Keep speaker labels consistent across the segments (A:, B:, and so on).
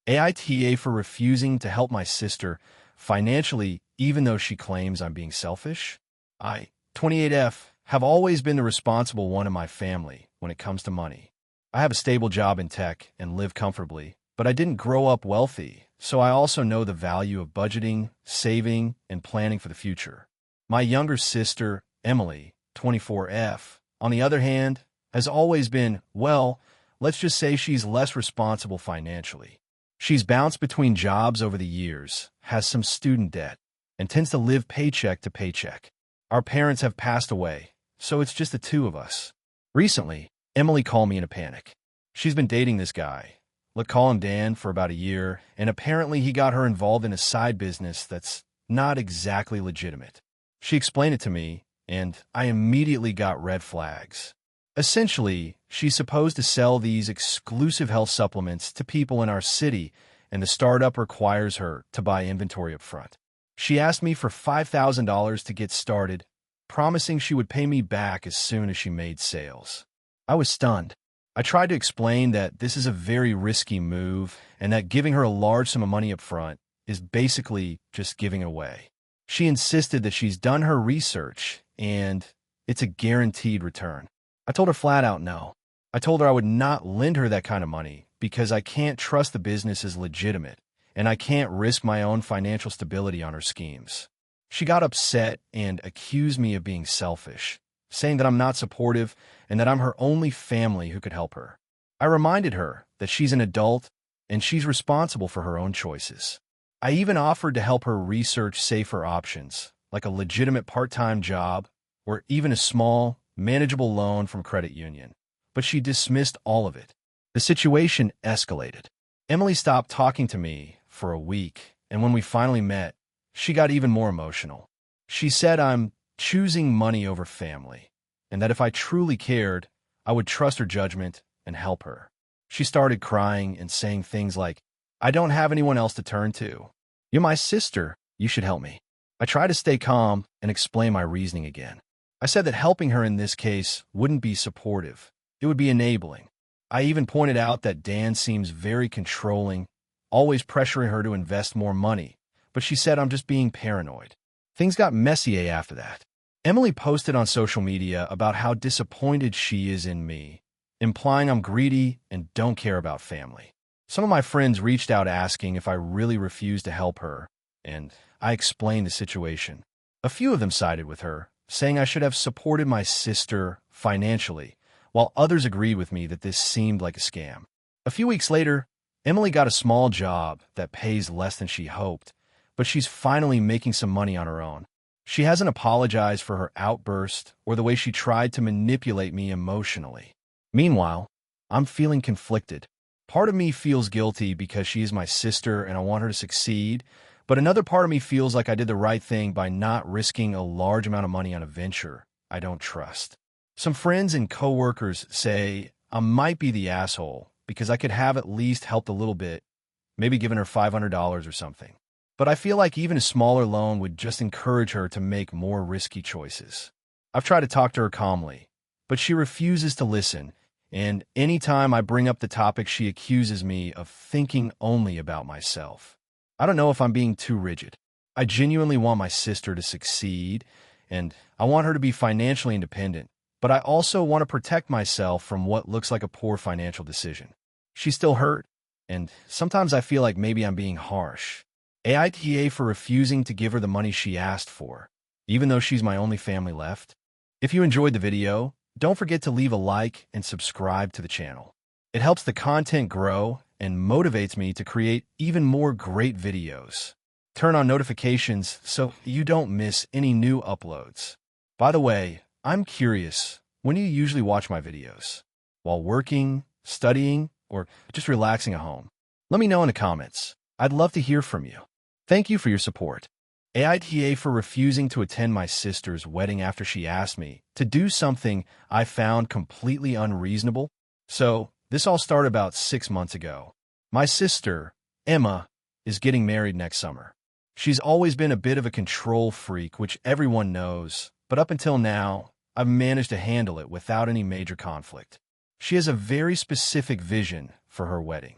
A: AITA for refusing to help my sister financially, even though she claims I'm being selfish. I, 28F, have always been the responsible one in my family when it comes to money. I have a stable job in tech and live comfortably, but I didn't grow up wealthy, so I also know the value of budgeting, saving, and planning for the future. My younger sister, Emily, 24F, on the other hand, has always been, well, let's just say she's less responsible financially. She's bounced between jobs over the years, has some student debt, and tends to live paycheck to paycheck. Our parents have passed away, so it's just the two of us. Recently, Emily called me in a panic. She's been dating this guy, let's call him Dan, for about a year, and apparently he got her involved in a side business that's not exactly legitimate. She explained it to me, and I immediately got red flags. Essentially, she's supposed to sell these exclusive health supplements to people in our city, and the startup requires her to buy inventory up front. She asked me for $5,000 to get started, promising she would pay me back as soon as she made sales. I was stunned. I tried to explain that this is a very risky move and that giving her a large sum of money up front is basically just giving it away. She insisted that she's done her research and it's a guaranteed return. I told her flat out no. I told her I would not lend her that kind of money because I can't trust the business is legitimate and I can't risk my own financial stability on her schemes. She got upset and accused me of being selfish, saying that I'm not supportive and that I'm her only family who could help her. I reminded her that she's an adult and she's responsible for her own choices. I even offered to help her research safer options, like a legitimate part-time job or even a small, manageable loan from credit union, but she dismissed all of it. The situation escalated. Emily stopped talking to me for a week, and when we finally met, she got even more emotional. She said I'm choosing money over family, and that if I truly cared, I would trust her judgment and help her. She started crying and saying things like, I don't have anyone else to turn to. You're my sister. You should help me. I tried to stay calm and explain my reasoning again. I said that helping her in this case wouldn't be supportive. It would be enabling. I even pointed out that Dan seems very controlling, always pressuring her to invest more money, but she said I'm just being paranoid. Things got messy after that. Emily posted on social media about how disappointed she is in me, implying I'm greedy and don't care about family. Some of my friends reached out asking if I really refused to help her, and I explained the situation. A few of them sided with her, saying I should have supported my sister financially, while others agreed with me that this seemed like a scam. A few weeks later, Emily got a small job that pays less than she hoped, but she's finally making some money on her own. She hasn't apologized for her outburst or the way she tried to manipulate me emotionally. Meanwhile, I'm feeling conflicted. Part of me feels guilty because she is my sister and I want her to succeed, but another part of me feels like I did the right thing by not risking a large amount of money on a venture I don't trust. Some friends and coworkers say I might be the asshole because I could have at least helped a little bit, maybe given her $500 or something. But I feel like even a smaller loan would just encourage her to make more risky choices. I've tried to talk to her calmly, but she refuses to listen, and anytime I bring up the topic, she accuses me of thinking only about myself. I don't know if I'm being too rigid. I genuinely want my sister to succeed, and I want her to be financially independent, but I also want to protect myself from what looks like a poor financial decision. She's still hurt, and sometimes I feel like maybe I'm being harsh. AITA for refusing to give her the money she asked for, even though she's my only family left. If you enjoyed the video, don't forget to leave a like and subscribe to the channel. It helps the content grow and motivates me to create even more great videos. Turn on notifications so you don't miss any new uploads. By the way, I'm curious, when do you usually watch my videos? While working, studying, or just relaxing at home? Let me know in the comments. I'd love to hear from you. Thank you for your support. AITA for refusing to attend my sister's wedding after she asked me to do something I found completely unreasonable. So, this all started about 6 months ago. My sister, Emma, is getting married next summer. She's always been a bit of a control freak, which everyone knows, but up until now, I've managed to handle it without any major conflict. She has a very specific vision for her wedding.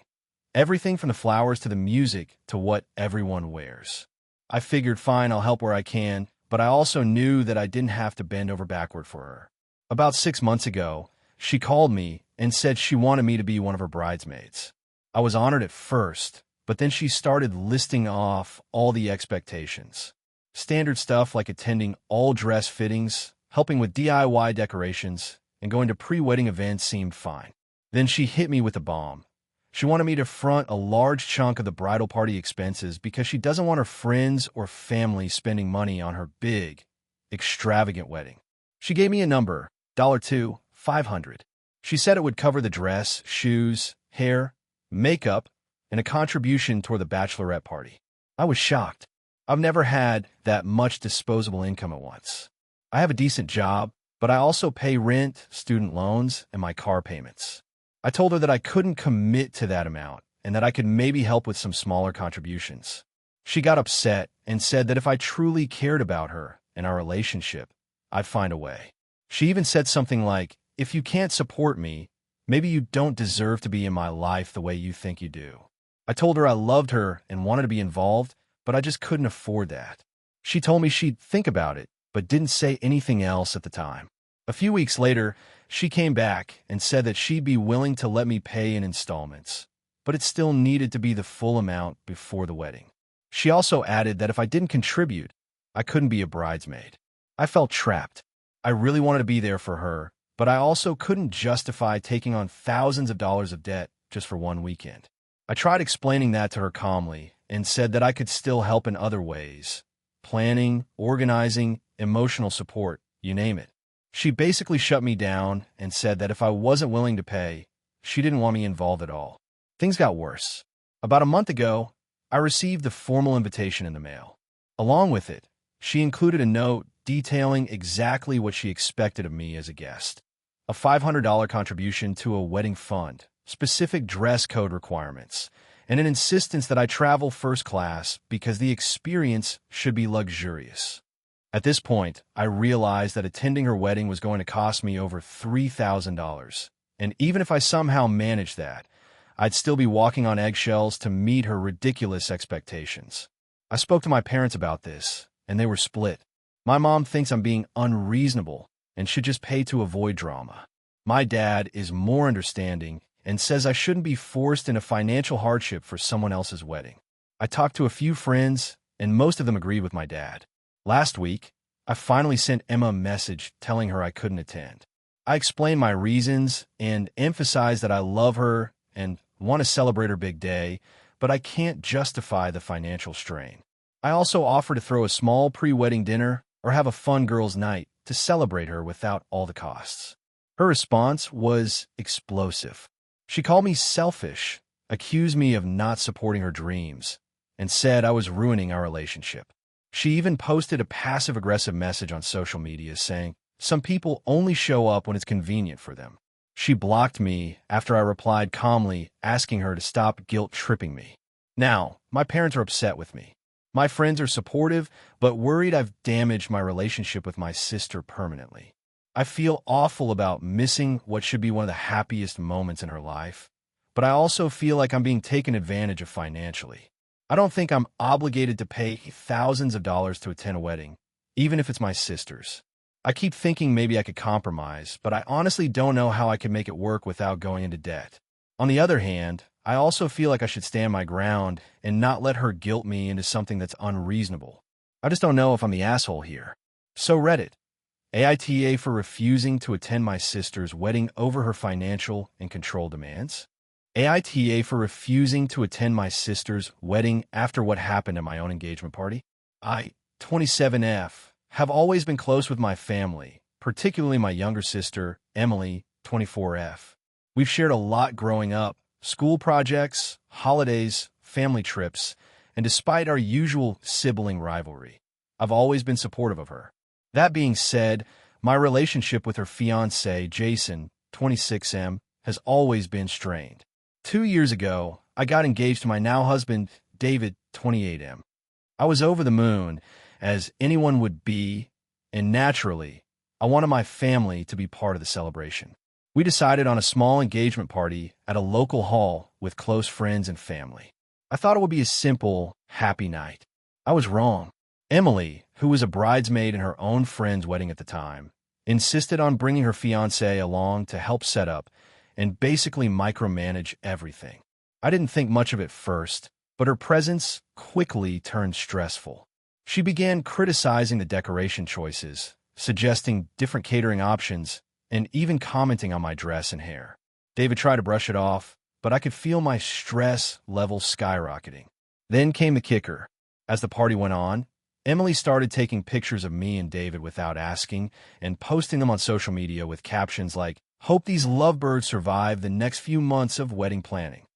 A: Everything from the flowers to the music to what everyone wears. I figured, fine, I'll help where I can, but I also knew that I didn't have to bend over backward for her. About 6 months ago, she called me and said she wanted me to be one of her bridesmaids. I was honored at first, but then she started listing off all the expectations. Standard stuff like attending all dress fittings, helping with DIY decorations, and going to pre-wedding events seemed fine. Then she hit me with a bomb. She wanted me to front a large chunk of the bridal party expenses because she doesn't want her friends or family spending money on her big, extravagant wedding. She gave me a number, $2, $500. She said it would cover the dress, shoes, hair, makeup, and a contribution toward the bachelorette party. I was shocked. I've never had that much disposable income at once. I have a decent job, but I also pay rent, student loans, and my car payments. I told her that I couldn't commit to that amount and that I could maybe help with some smaller contributions. She got upset and said that if I truly cared about her and our relationship, I'd find a way. She even said something like, if you can't support me, maybe you don't deserve to be in my life the way you think you do. I told her I loved her and wanted to be involved, but I just couldn't afford that. She told me she'd think about it, but didn't say anything else at the time. A few weeks later, she came back and said that she'd be willing to let me pay in installments, but it still needed to be the full amount before the wedding. She also added that if I didn't contribute, I couldn't be a bridesmaid. I felt trapped. I really wanted to be there for her, but I also couldn't justify taking on thousands of dollars of debt just for one weekend. I tried explaining that to her calmly and said that I could still help in other ways: planning, organizing, emotional support, you name it. She basically shut me down and said that if I wasn't willing to pay, she didn't want me involved at all. Things got worse. About a month ago, I received the formal invitation in the mail. Along with it, she included a note detailing exactly what she expected of me as a guest: a $500 contribution to a wedding fund, specific dress code requirements, and an insistence that I travel first class because the experience should be luxurious. At this point, I realized that attending her wedding was going to cost me over $3,000, and even if I somehow managed that, I'd still be walking on eggshells to meet her ridiculous expectations. I spoke to my parents about this, and they were split. My mom thinks I'm being unreasonable and should just pay to avoid drama. My dad is more understanding and says I shouldn't be forced into financial hardship for someone else's wedding. I talked to a few friends, and most of them agreed with my dad. Last week, I finally sent Emma a message telling her I couldn't attend. I explained my reasons and emphasized that I love her and want to celebrate her big day, but I can't justify the financial strain. I also offered to throw a small pre-wedding dinner or have a fun girls' night to celebrate her without all the costs. Her response was explosive. She called me selfish, accused me of not supporting her dreams, and said I was ruining our relationship. She even posted a passive-aggressive message on social media saying, "Some people only show up when it's convenient for them." She blocked me after I replied calmly, asking her to stop guilt-tripping me. Now, my parents are upset with me. My friends are supportive, but worried I've damaged my relationship with my sister permanently. I feel awful about missing what should be one of the happiest moments in her life, but I also feel like I'm being taken advantage of financially. I don't think I'm obligated to pay thousands of dollars to attend a wedding, even if it's my sister's. I keep thinking maybe I could compromise, but I honestly don't know how I can make it work without going into debt. On the other hand, I also feel like I should stand my ground and not let her guilt me into something that's unreasonable. I just don't know if I'm the asshole here. So Reddit, AITA for refusing to attend my sister's wedding over her financial and control demands. AITA for refusing to attend my sister's wedding after what happened at my own engagement party. I, 27F, have always been close with my family, particularly my younger sister, Emily, 24F. We've shared a lot growing up: school projects, holidays, family trips, and despite our usual sibling rivalry, I've always been supportive of her. That being said, my relationship with her fiancé, Jason, 26M, has always been strained. 2 years ago, I got engaged to my now husband, David, 28M. I was over the moon, as anyone would be, and naturally, I wanted my family to be part of the celebration. We decided on a small engagement party at a local hall with close friends and family. I thought it would be a simple, happy night. I was wrong. Emily, who was a bridesmaid in her own friend's wedding at the time, insisted on bringing her fiancé along to help set up and basically micromanage everything. I didn't think much of it first, but her presence quickly turned stressful. She began criticizing the decoration choices, suggesting different catering options, and even commenting on my dress and hair. David tried to brush it off, but I could feel my stress level skyrocketing. Then came the kicker. As the party went on, Emily started taking pictures of me and David without asking and posting them on social media with captions like, "Hope these lovebirds survive the next few months of wedding planning."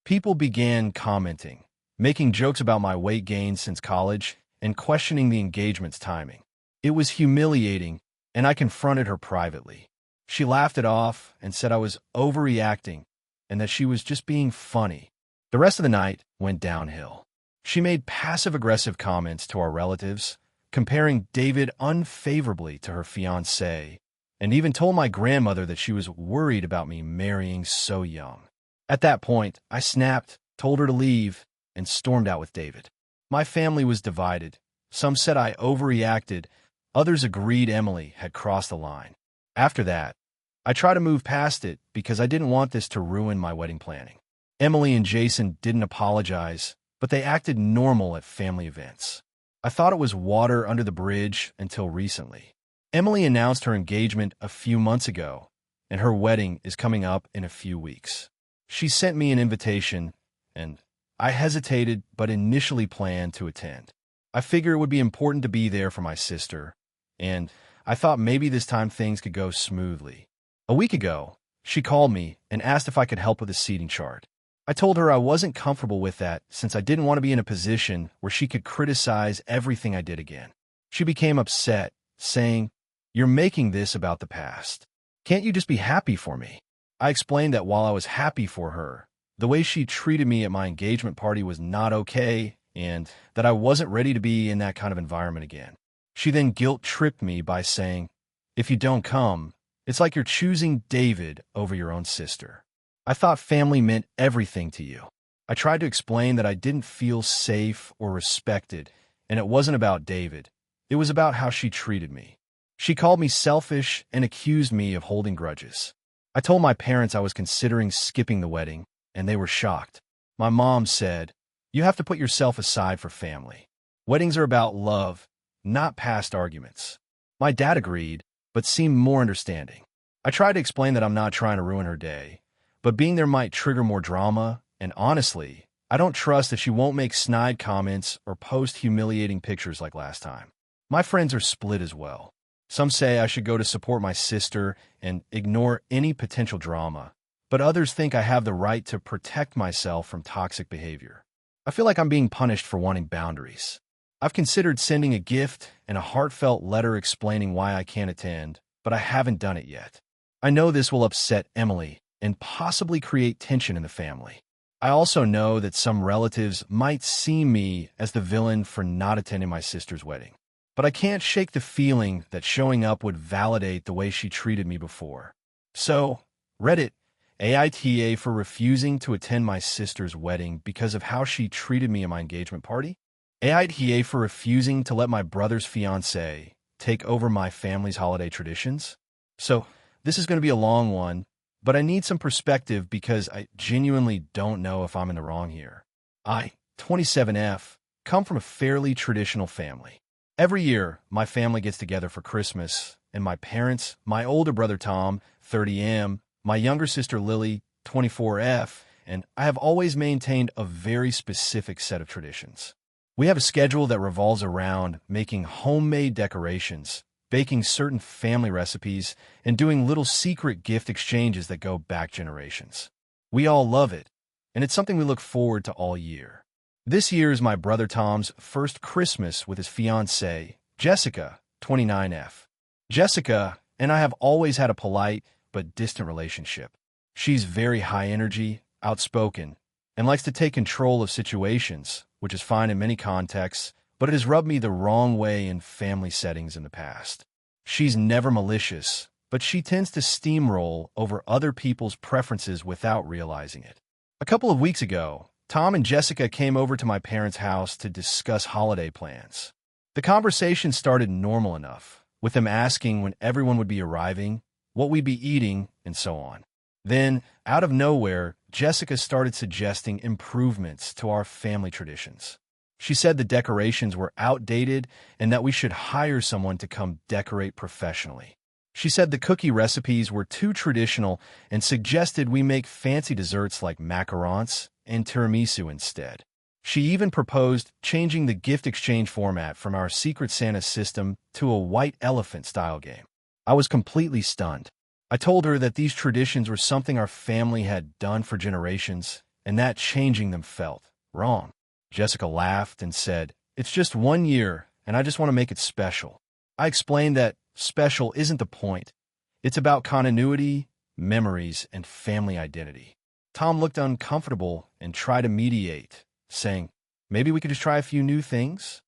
A: People began commenting, making jokes about my weight gain since college, and questioning the engagement's timing. It was humiliating, and I confronted her privately. She laughed it off and said I was overreacting and that she was just being funny. The rest of the night went downhill. She made passive-aggressive comments to our relatives, comparing David unfavorably to her fiancé, and even told my grandmother that she was worried about me marrying so young. At that point, I snapped, told her to leave, and stormed out with David. My family was divided. Some said I overreacted. Others agreed Emily had crossed the line. After that, I tried to move past it because I didn't want this to ruin my wedding planning. Emily and Jason didn't apologize, but they acted normal at family events. I thought it was water under the bridge until recently. Emily announced her engagement a few months ago, and her wedding is coming up in a few weeks. She sent me an invitation, and I hesitated but initially planned to attend. I figured it would be important to be there for my sister, and I thought maybe this time things could go smoothly. A week ago, she called me and asked if I could help with a seating chart. I told her I wasn't comfortable with that since I didn't want to be in a position where she could criticize everything I did again. She became upset, saying, "You're making this about the past. Can't you just be happy for me?" I explained that while I was happy for her, the way she treated me at my engagement party was not okay and that I wasn't ready to be in that kind of environment again. She then guilt-tripped me by saying, "If you don't come, it's like you're choosing David over your own sister. I thought family meant everything to you." I tried to explain that I didn't feel safe or respected, and it wasn't about David. It was about how she treated me. She called me selfish and accused me of holding grudges. I told my parents I was considering skipping the wedding, and they were shocked. My mom said, "You have to put yourself aside for family. Weddings are about love, not past arguments." My dad agreed, but seemed more understanding. I tried to explain that I'm not trying to ruin her day, but being there might trigger more drama, and honestly, I don't trust that she won't make snide comments or post humiliating pictures like last time. My friends are split as well. Some say I should go to support my sister and ignore any potential drama, but others think I have the right to protect myself from toxic behavior. I feel like I'm being punished for wanting boundaries. I've considered sending a gift and a heartfelt letter explaining why I can't attend, but I haven't done it yet. I know this will upset Emily and possibly create tension in the family. I also know that some relatives might see me as the villain for not attending my sister's wedding. But I can't shake the feeling that showing up would validate the way she treated me before. So, Reddit, AITA for refusing to attend my sister's wedding because of how she treated me at my engagement party? AITA for refusing to let my brother's fiancé take over my family's holiday traditions? So, this is going to be a long one, but I need some perspective because I genuinely don't know if I'm in the wrong here. I, 27F, come from a fairly traditional family. Every year, my family gets together for Christmas, and my parents, my older brother Tom, 30M, my younger sister Lily, 24F, and I have always maintained a very specific set of traditions. We have a schedule that revolves around making homemade decorations, baking certain family recipes, and doing little secret gift exchanges that go back generations. We all love it, and it's something we look forward to all year. This year is my brother Tom's first Christmas with his fiancée, Jessica, 29F. Jessica and I have always had a polite but distant relationship. She's very high energy, outspoken, and likes to take control of situations, which is fine in many contexts, but it has rubbed me the wrong way in family settings in the past. She's never malicious, but she tends to steamroll over other people's preferences without realizing it. A couple of weeks ago, Tom and Jessica came over to my parents' house to discuss holiday plans. The conversation started normal enough, with them asking when everyone would be arriving, what we'd be eating, and so on. Then, out of nowhere, Jessica started suggesting improvements to our family traditions. She said the decorations were outdated and that we should hire someone to come decorate professionally. She said the cookie recipes were too traditional and suggested we make fancy desserts like macarons and tiramisu instead. She even proposed changing the gift exchange format from our Secret Santa system to a white elephant-style game. I was completely stunned. I told her that these traditions were something our family had done for generations, and that changing them felt wrong. Jessica laughed and said, "It's just 1 year, and I just want to make it special." I explained that special isn't the point. It's about continuity, memories, and family identity. Tom looked uncomfortable and tried to mediate, saying, "Maybe we could just try a few new things?"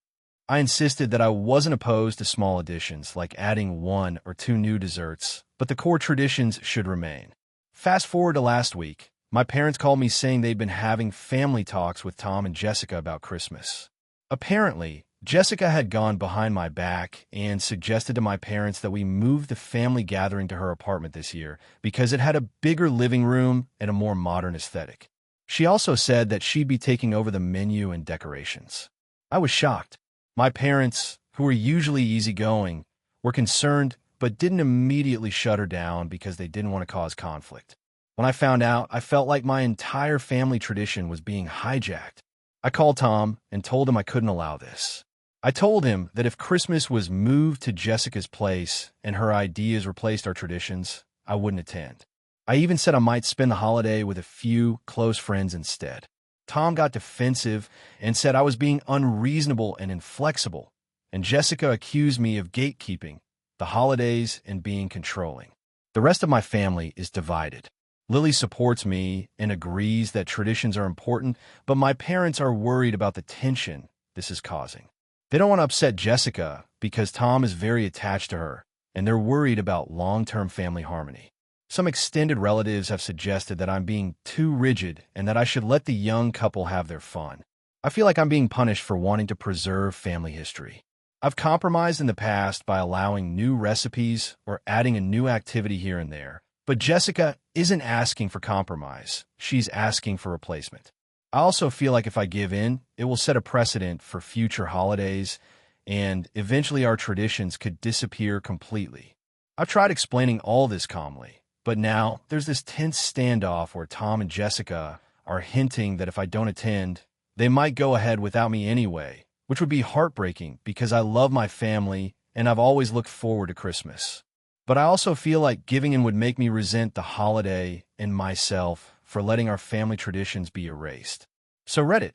A: I insisted that I wasn't opposed to small additions, like adding 1 or 2 new desserts, but the core traditions should remain. Fast forward to last week, my parents called me saying they'd been having family talks with Tom and Jessica about Christmas. Apparently, Jessica had gone behind my back and suggested to my parents that we move the family gathering to her apartment this year because it had a bigger living room and a more modern aesthetic. She also said that she'd be taking over the menu and decorations. I was shocked. My parents, who were usually easygoing, were concerned but didn't immediately shut her down because they didn't want to cause conflict. When I found out, I felt like my entire family tradition was being hijacked. I called Tom and told him I couldn't allow this. I told him that if Christmas was moved to Jessica's place and her ideas replaced our traditions, I wouldn't attend. I even said I might spend the holiday with a few close friends instead. Tom got defensive and said I was being unreasonable and inflexible, and Jessica accused me of gatekeeping the holidays and being controlling. The rest of my family is divided. Lily supports me and agrees that traditions are important, but my parents are worried about the tension this is causing. They don't want to upset Jessica because Tom is very attached to her, and they're worried about long-term family harmony. Some extended relatives have suggested that I'm being too rigid and that I should let the young couple have their fun. I feel like I'm being punished for wanting to preserve family history. I've compromised in the past by allowing new recipes or adding a new activity here and there, but Jessica isn't asking for compromise. She's asking for replacement. I also feel like if I give in, it will set a precedent for future holidays, and eventually our traditions could disappear completely. I've tried explaining all this calmly, but now there's this tense standoff where Tom and Jessica are hinting that if I don't attend, they might go ahead without me anyway, which would be heartbreaking because I love my family and I've always looked forward to Christmas. But I also feel like giving in would make me resent the holiday and myself for letting our family traditions be erased. So Reddit,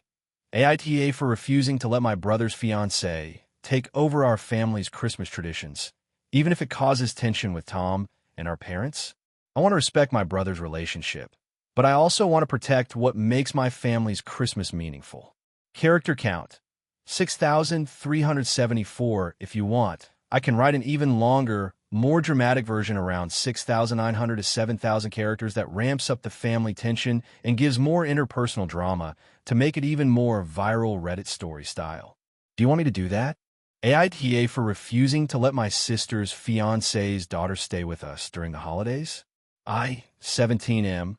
A: AITA for refusing to let my brother's fiancé take over our family's Christmas traditions, even if it causes tension with Tom and our parents. I want to respect my brother's relationship, but I also want to protect what makes my family's Christmas meaningful. Character count, 6,374 if you want. I can write an even longer, more dramatic version around 6,900 to 7,000 characters that ramps up the family tension and gives more interpersonal drama to make it even more viral Reddit story style. Do you want me to do that? AITA for refusing to let my sister's fiancé's daughter stay with us during the holidays. I, 17M,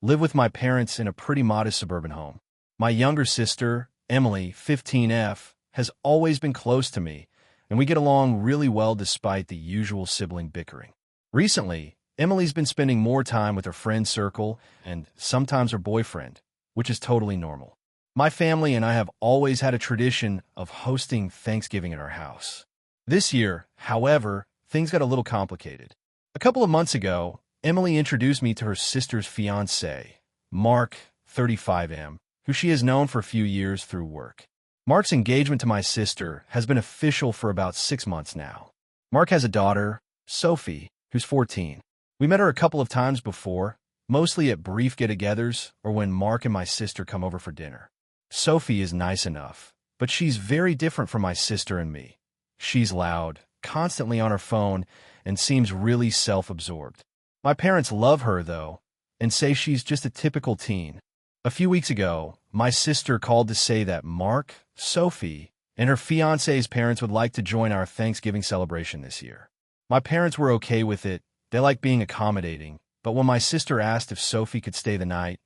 A: live with my parents in a pretty modest suburban home. My younger sister, Emily, 15F, has always been close to me, and we get along really well despite the usual sibling bickering. Recently, Emily's been spending more time with her friend circle and sometimes her boyfriend, which is totally normal. My family and I have always had a tradition of hosting Thanksgiving at our house. This year, however, things got a little complicated. A couple of months ago, Emily introduced me to her sister's fiancé, Mark, 35M, who she has known for a few years through work. Mark's engagement to my sister has been official for about 6 months now. Mark has a daughter, Sophie, who's 14. We met her a couple of times before, mostly at brief get-togethers or when Mark and my sister come over for dinner. Sophie is nice enough, but she's very different from my sister and me. She's loud, constantly on her phone, and seems really self-absorbed. My parents love her, though, and say she's just a typical teen. A few weeks ago, my sister called to say that Mark, Sophie, and her fiancé's parents would like to join our Thanksgiving celebration this year. My parents were okay with it. They like being accommodating, but when my sister asked if Sophie could stay the night,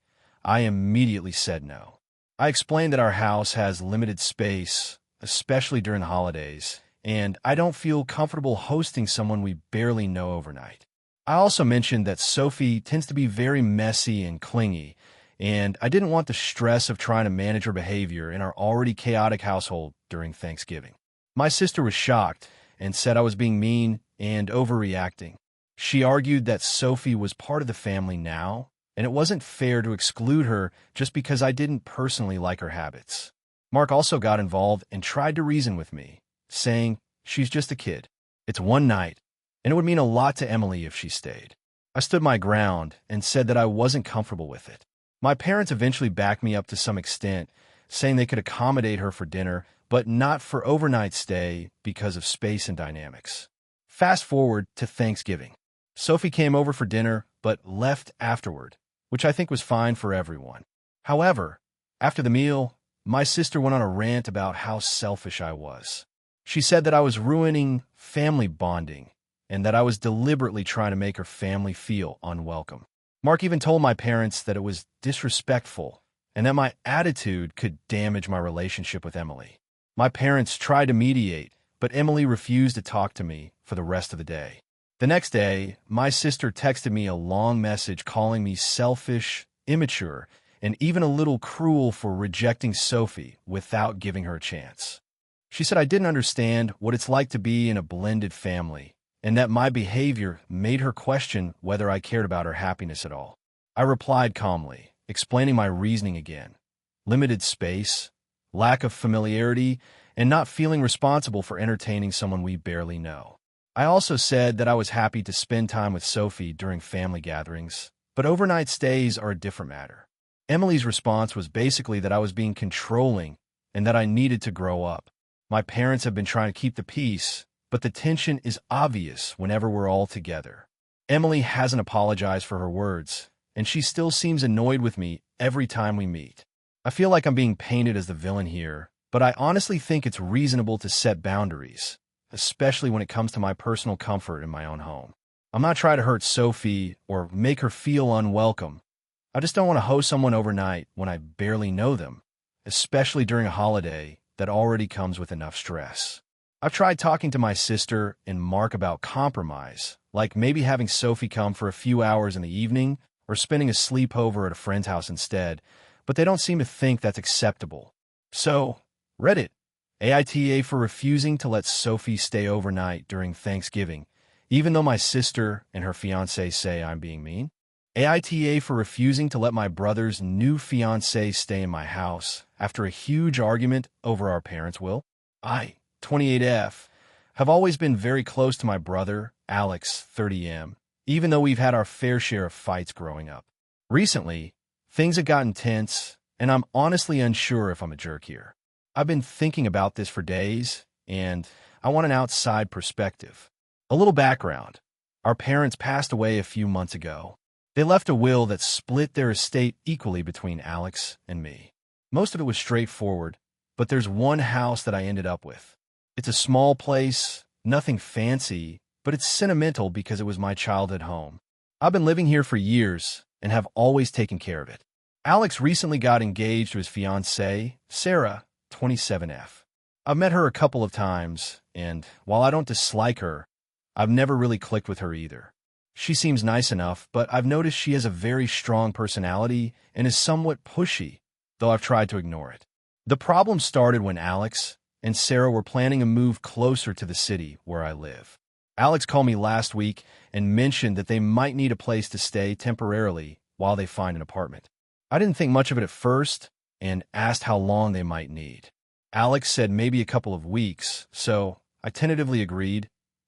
A: I immediately said no. I explained that our house has limited space, especially during the holidays, and I don't feel comfortable hosting someone we barely know overnight. I also mentioned that Sophie tends to be very messy and clingy, and I didn't want the stress of trying to manage her behavior in our already chaotic household during Thanksgiving. My sister was shocked and said I was being mean and overreacting. She argued that Sophie was part of the family now, and it wasn't fair to exclude her just because I didn't personally like her habits. Mark also got involved and tried to reason with me, saying, "She's just a kid. It's one night, and it would mean a lot to Emily if she stayed." I stood my ground and said that I wasn't comfortable with it. My parents eventually backed me up to some extent, saying they could accommodate her for dinner, but not for overnight stay because of space and dynamics. Fast forward to Thanksgiving. Sophie came over for dinner, but left afterward, which I think was fine for everyone. However, after the meal, my sister went on a rant about how selfish I was. She said that I was ruining family bonding and that I was deliberately trying to make her family feel unwelcome. Mark even told my parents that it was disrespectful and that my attitude could damage my relationship with Emily. My parents tried to mediate, but Emily refused to talk to me for the rest of the day. The next day, my sister texted me a long message calling me selfish, immature, and even a little cruel for rejecting Sophie without giving her a chance. She said I didn't understand what it's like to be in a blended family, and that my behavior made her question whether I cared about her happiness at all. I replied calmly, explaining my reasoning again. Limited space, lack of familiarity, and not feeling responsible for entertaining someone we barely know. I also said that I was happy to spend time with Sophie during family gatherings, but overnight stays are a different matter. Emily's response was basically that I was being controlling and that I needed to grow up. My parents have been trying to keep the peace, but the tension is obvious whenever we're all together. Emily hasn't apologized for her words, and she still seems annoyed with me every time we meet. I feel like I'm being painted as the villain here, but I honestly think it's reasonable to set boundaries, especially when it comes to my personal comfort in my own home. I'm not trying to hurt Sophie or make her feel unwelcome. I just don't want to host someone overnight when I barely know them, especially during a holiday that already comes with enough stress. I've tried talking to my sister and Mark about compromise, like maybe having Sophie come for a few hours in the evening or spending a sleepover at a friend's house instead, but they don't seem to think that's acceptable. So, Reddit, AITA for refusing to let Sophie stay overnight during Thanksgiving, even though my sister and her fiancé say I'm being mean. AITA for refusing to let my brother's new fiancé stay in my house after a huge argument over our parents' will. I, 28F, have always been very close to my brother, Alex, 30M, even though we've had our fair share of fights growing up. Recently, things have gotten tense, and I'm honestly unsure if I'm a jerk here. I've been thinking about this for days, and I want an outside perspective. A little background. Our parents passed away a few months ago. They left a will that split their estate equally between Alex and me. Most of it was straightforward, but there's one house that I ended up with. It's a small place, nothing fancy, but it's sentimental because it was my childhood home. I've been living here for years and have always taken care of it. Alex recently got engaged to his fiancée, Sarah, 27F. I've met her a couple of times, and while I don't dislike her, I've never really clicked with her either. She seems nice enough, but I've noticed she has a very strong personality and is somewhat pushy, though I've tried to ignore it. The problem started when Alex and Sarah were planning a move closer to the city where I live. Alex called me last week and mentioned that they might need a place to stay temporarily while they find an apartment. I didn't think much of it at first and asked how long they might need. Alex said maybe a couple of weeks, so I tentatively agreed,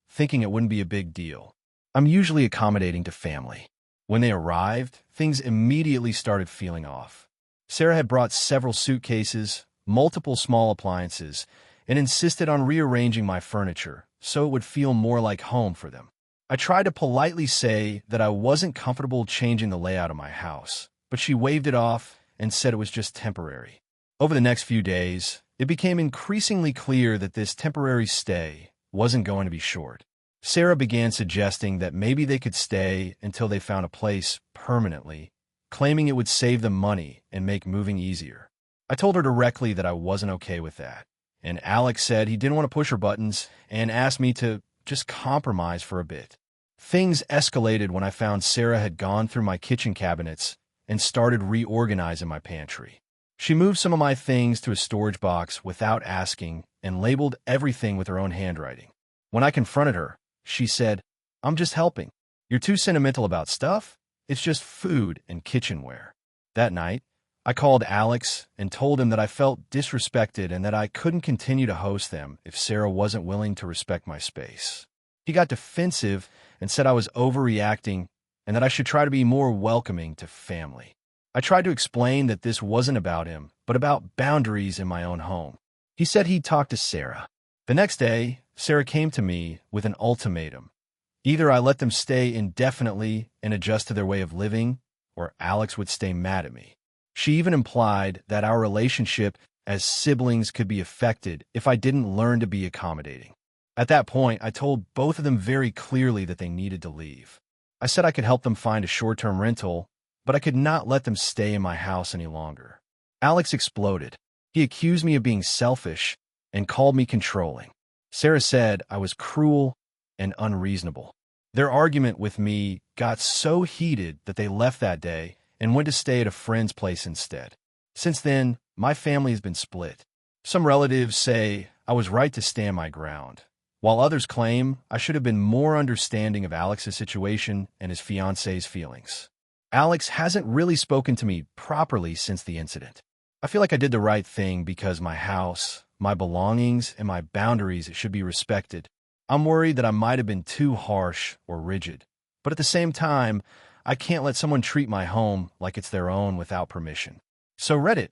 A: thinking it wouldn't be a big deal. I'm usually accommodating to family. When they arrived, things immediately started feeling off. Sarah had brought several suitcases, multiple small appliances, and insisted on rearranging my furniture so it would feel more like home for them. I tried to politely say that I wasn't comfortable changing the layout of my house, but she waved it off and said it was just temporary. Over the next few days, it became increasingly clear that this temporary stay wasn't going to be short. Sarah began suggesting that maybe they could stay until they found a place permanently, claiming it would save them money and make moving easier. I told her directly that I wasn't okay with that, and Alex said he didn't want to push her buttons and asked me to just compromise for a bit. Things escalated when I found Sarah had gone through my kitchen cabinets and started reorganizing my pantry. She moved some of my things to a storage box without asking and labeled everything with her own handwriting. When I confronted her, she said, "I'm just helping. You're too sentimental about stuff. It's just food and kitchenware." That night, I called Alex and told him that I felt disrespected and that I couldn't continue to host them if Sarah wasn't willing to respect my space. He got defensive and said I was overreacting and that I should try to be more welcoming to family. I tried to explain that this wasn't about him, but about boundaries in my own home. He said he'd talk to Sarah. The next day, Sarah came to me with an ultimatum. Either I let them stay indefinitely and adjust to their way of living, or Alex would stay mad at me. She even implied that our relationship as siblings could be affected if I didn't learn to be accommodating. At that point, I told both of them very clearly that they needed to leave. I said I could help them find a short-term rental, but I could not let them stay in my house any longer. Alex exploded. He accused me of being selfish and called me controlling. Sarah said I was cruel and unreasonable. Their argument with me got so heated that they left that day and went to stay at a friend's place instead. Since then, my family has been split. Some relatives say I was right to stand my ground, while others claim I should have been more understanding of Alex's situation and his fiancée's feelings. Alex hasn't really spoken to me properly since the incident. I feel like I did the right thing because my house, my belongings, and my boundaries should be respected. I'm worried that I might have been too harsh or rigid, but at the same time, I can't let someone treat my home like it's their own without permission. So Reddit,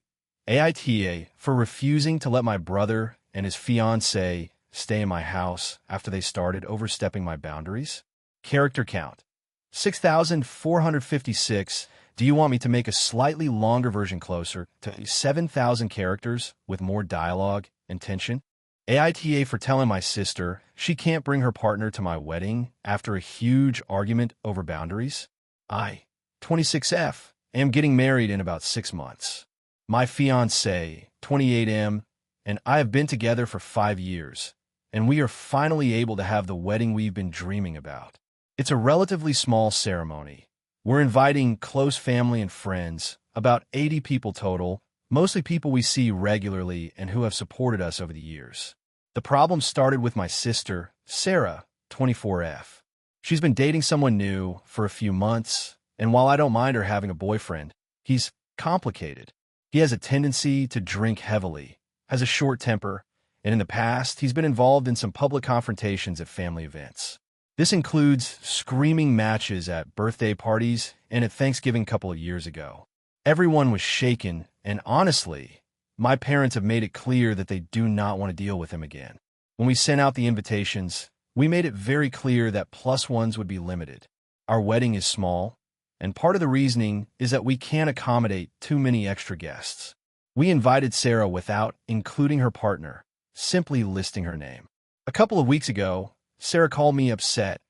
A: AITA, for refusing to let my brother and his fiancée stay in my house after they started overstepping my boundaries. Character count, 6,456. Do you want me to make a slightly longer version closer to 7,000 characters with more dialogue and tension? AITA for telling my sister she can't bring her partner to my wedding after a huge argument over boundaries. I, 26F, am getting married in about 6 months. My fiancé, 28M, and I have been together for 5 years, and we are finally able to have the wedding we've been dreaming about. It's a relatively small ceremony. We're inviting close family and friends, about 80 people total, mostly people we see regularly and who have supported us over the years. The problem started with my sister, Sarah, 24F. She's been dating someone new for a few months, and while I don't mind her having a boyfriend, he's complicated. He has a tendency to drink heavily, has a short temper, and in the past, he's been involved in some public confrontations at family events. This includes screaming matches at birthday parties and at Thanksgiving a couple of years ago. Everyone was shaken, and honestly, my parents have made it clear that they do not want to deal with him again. When we sent out the invitations, we made it very clear that +1s would be limited. Our wedding is small, and part of the reasoning is that we can't accommodate too many extra guests. We invited Sarah without including her partner, simply listing her name. A couple of weeks ago, Sarah called me upset,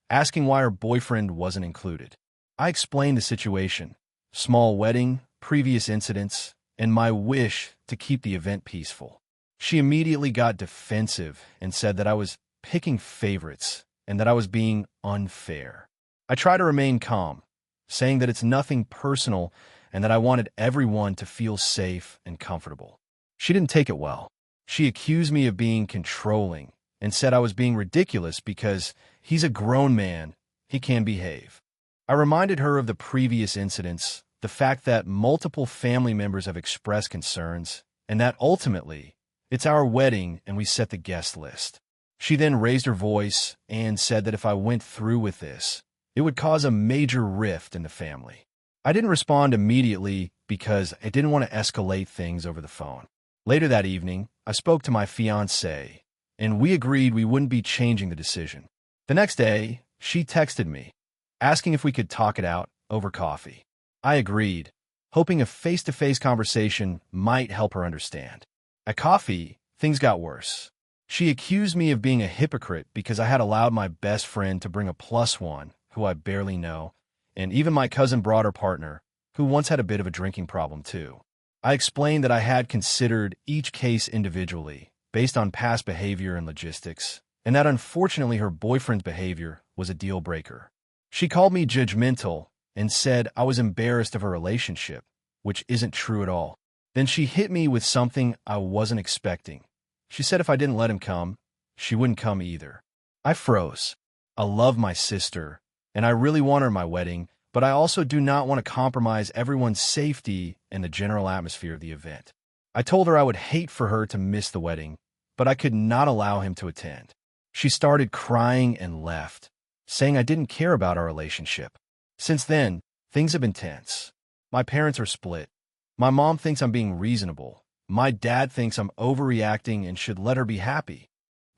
A: asking why her boyfriend wasn't included. I explained the situation, small wedding, previous incidents, and my wish to keep the event peaceful. She immediately got defensive and said that I was picking favorites and that I was being unfair. I try to remain calm, saying that it's nothing personal and that I wanted everyone to feel safe and comfortable. She didn't take it well. She accused me of being controlling and said I was being ridiculous because he's a grown man, he can behave. I reminded her of the previous incidents, the fact that multiple family members have expressed concerns, and that ultimately, it's our wedding and we set the guest list. She then raised her voice and said that if I went through with this, it would cause a major rift in the family. I didn't respond immediately because I didn't want to escalate things over the phone. Later that evening, I spoke to my fiancé, and we agreed we wouldn't be changing the decision. The next day, she texted me, asking if we could talk it out over coffee. I agreed, hoping a face-to-face conversation might help her understand. At coffee, things got worse. She accused me of being a hypocrite because I had allowed my best friend to bring a plus one, who I barely know, and even my cousin brought her partner, who once had a bit of a drinking problem too. I explained that I had considered each case individually, based on past behavior and logistics, and that unfortunately her boyfriend's behavior was a deal breaker. She called me judgmental and said I was embarrassed of her relationship, which isn't true at all. Then she hit me with something I wasn't expecting. She said if I didn't let him come, she wouldn't come either. I froze. I love my sister, and I really want her at my wedding, but I also do not want to compromise everyone's safety and the general atmosphere of the event. I told her I would hate for her to miss the wedding, but I could not allow him to attend. She started crying and left, saying I didn't care about our relationship. Since then, things have been tense. My parents are split. My mom thinks I'm being reasonable. My dad thinks I'm overreacting and should let her be happy.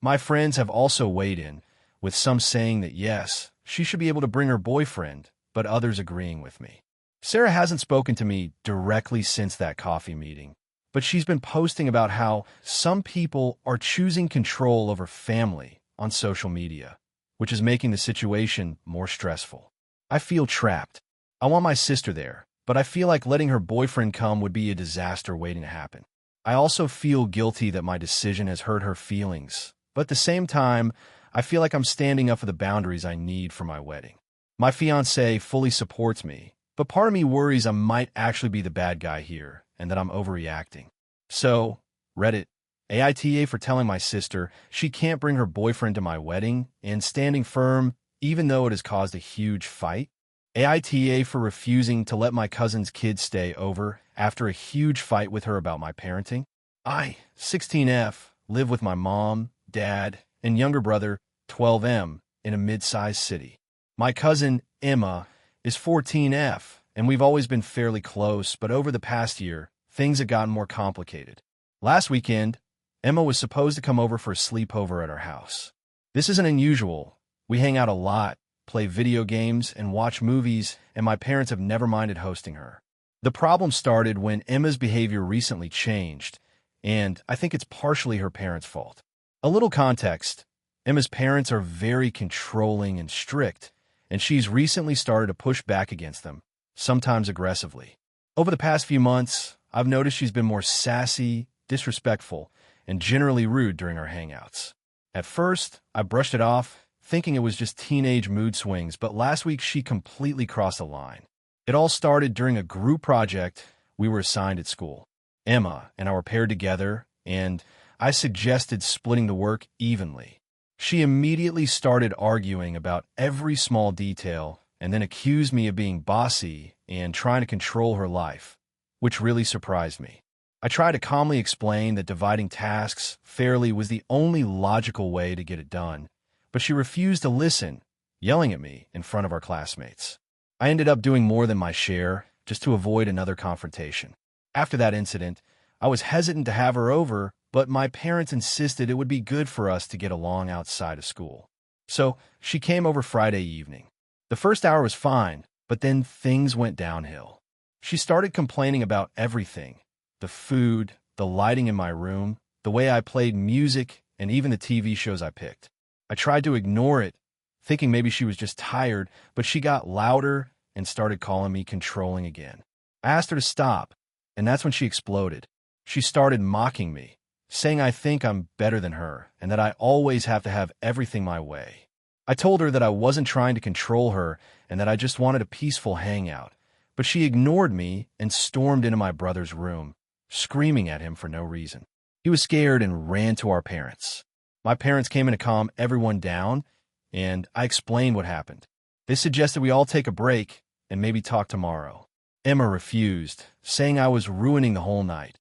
A: My friends have also weighed in, with some saying that yes, she should be able to bring her boyfriend, but others agreeing with me. Sarah hasn't spoken to me directly since that coffee meeting, but she's been posting about how some people are choosing control over family on social media, which is making the situation more stressful. I feel trapped. I want my sister there, but I feel like letting her boyfriend come would be a disaster waiting to happen. I also feel guilty that my decision has hurt her feelings, but at the same time, I feel like I'm standing up for the boundaries I need for my wedding. My fiancé fully supports me, but part of me worries I might actually be the bad guy here and that I'm overreacting. So, Reddit, AITA for telling my sister she can't bring her boyfriend to my wedding and standing firm even though it has caused a huge fight. AITA for refusing to let my cousin's kids stay over after a huge fight with her about my parenting. I, 16F, live with my mom, dad, and younger brother, 12M, in a mid-sized city. My cousin, Emma, is 14F, and we've always been fairly close, but over the past year, things have gotten more complicated. Last weekend, Emma was supposed to come over for a sleepover at our house. This isn't unusual. We hang out a lot, play video games, and watch movies, and my parents have never minded hosting her. The problem started when Emma's behavior recently changed, and I think it's partially her parents' fault. A little context, Emma's parents are very controlling and strict, and she's recently started to push back against them, sometimes aggressively. Over the past few months, I've noticed she's been more sassy, disrespectful, and generally rude during our hangouts. At first, I brushed it off, thinking it was just teenage mood swings, but last week she completely crossed the line. It all started during a group project we were assigned at school. Emma and I were paired together, and I suggested splitting the work evenly. She immediately started arguing about every small detail and then accused me of being bossy and trying to control her life, which really surprised me. I tried to calmly explain that dividing tasks fairly was the only logical way to get it done, but she refused to listen, yelling at me in front of our classmates. I ended up doing more than my share just to avoid another confrontation. After that incident, I was hesitant to have her over, but my parents insisted it would be good for us to get along outside of school. So she came over Friday evening. The first hour was fine, but then things went downhill. She started complaining about everything: the food, the lighting in my room, the way I played music, and even the TV shows I picked. I tried to ignore it, thinking maybe she was just tired, but she got louder and started calling me controlling again. I asked her to stop, and that's when she exploded. She started mocking me, saying I think I'm better than her and that I always have to have everything my way. I told her that I wasn't trying to control her and that I just wanted a peaceful hangout, but she ignored me and stormed into my brother's room, screaming at him for no reason. He was scared and ran to our parents. My parents came in to calm everyone down, and I explained what happened. They suggested we all take a break and maybe talk tomorrow. Emma refused, saying I was ruining the whole night,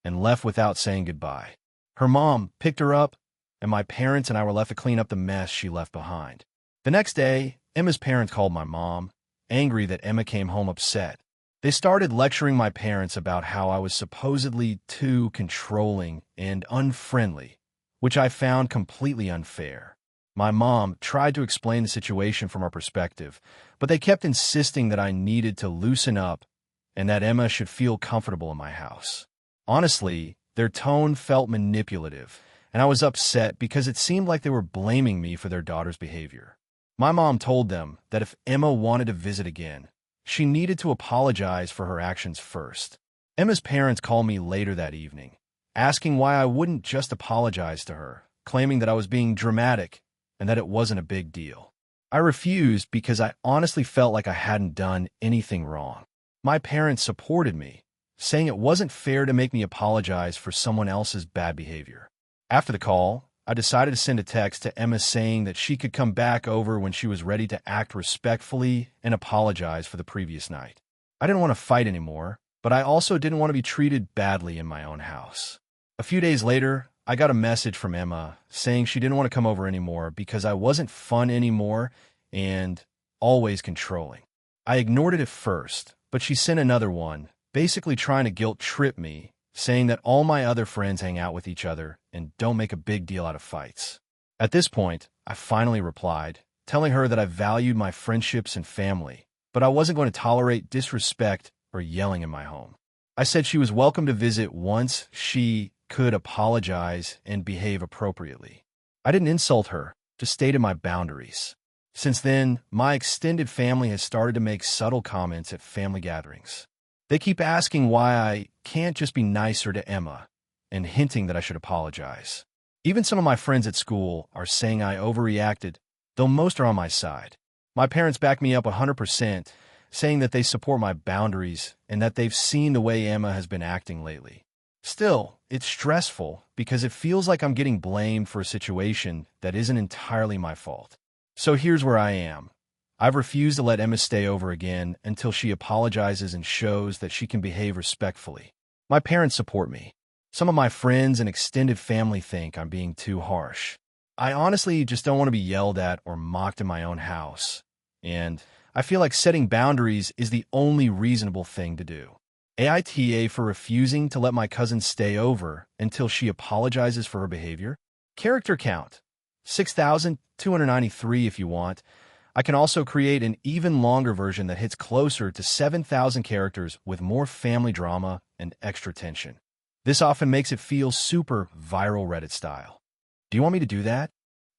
A: and left without saying goodbye. Her mom picked her up, and my parents and I were left to clean up the mess she left behind. The next day, Emma's parents called my mom, angry that Emma came home upset. They started lecturing my parents about how I was supposedly too controlling and unfriendly, which I found completely unfair. My mom tried to explain the situation from our perspective, but they kept insisting that I needed to loosen up and that Emma should feel comfortable in my house. Honestly, their tone felt manipulative, and I was upset because it seemed like they were blaming me for their daughter's behavior. My mom told them that if Emma wanted to visit again, she needed to apologize for her actions first. Emma's parents called me later that evening, asking why I wouldn't just apologize to her, claiming that I was being dramatic and that it wasn't a big deal. I refused because I honestly felt like I hadn't done anything wrong. My parents supported me, saying it wasn't fair to make me apologize for someone else's bad behavior. After the call, I decided to send a text to Emma saying that she could come back over when she was ready to act respectfully and apologize for the previous night. I didn't want to fight anymore, but I also didn't want to be treated badly in my own house. A few days later, I got a message from Emma saying she didn't want to come over anymore because I wasn't fun anymore and always controlling. I ignored it at first, but she sent another one, basically trying to guilt trip me, saying that all my other friends hang out with each other and don't make a big deal out of fights. At this point, I finally replied, telling her that I valued my friendships and family, but I wasn't going to tolerate disrespect or yelling in my home. I said she was welcome to visit once she could apologize and behave appropriately. I didn't insult her, just stated my boundaries. Since then, my extended family has started to make subtle comments at family gatherings. They keep asking why I can't just be nicer to Emma and hinting that I should apologize. Even some of my friends at school are saying I overreacted, though most are on my side. My parents back me up 100%, saying that they support my boundaries and that they've seen the way Emma has been acting lately. Still, it's stressful because it feels like I'm getting blamed for a situation that isn't entirely my fault. So here's where I am. I've refused to let Emma stay over again until she apologizes and shows that she can behave respectfully. My parents support me. Some of my friends and extended family think I'm being too harsh. I honestly just don't want to be yelled at or mocked in my own house. And I feel like setting boundaries is the only reasonable thing to do. AITA for refusing to let my cousin stay over until she apologizes for her behavior. Character count, 6,293 if you want. I can also create an even longer version that hits closer to 7,000 characters with more family drama and extra tension. This often makes it feel super viral Reddit style. Do you want me to do that?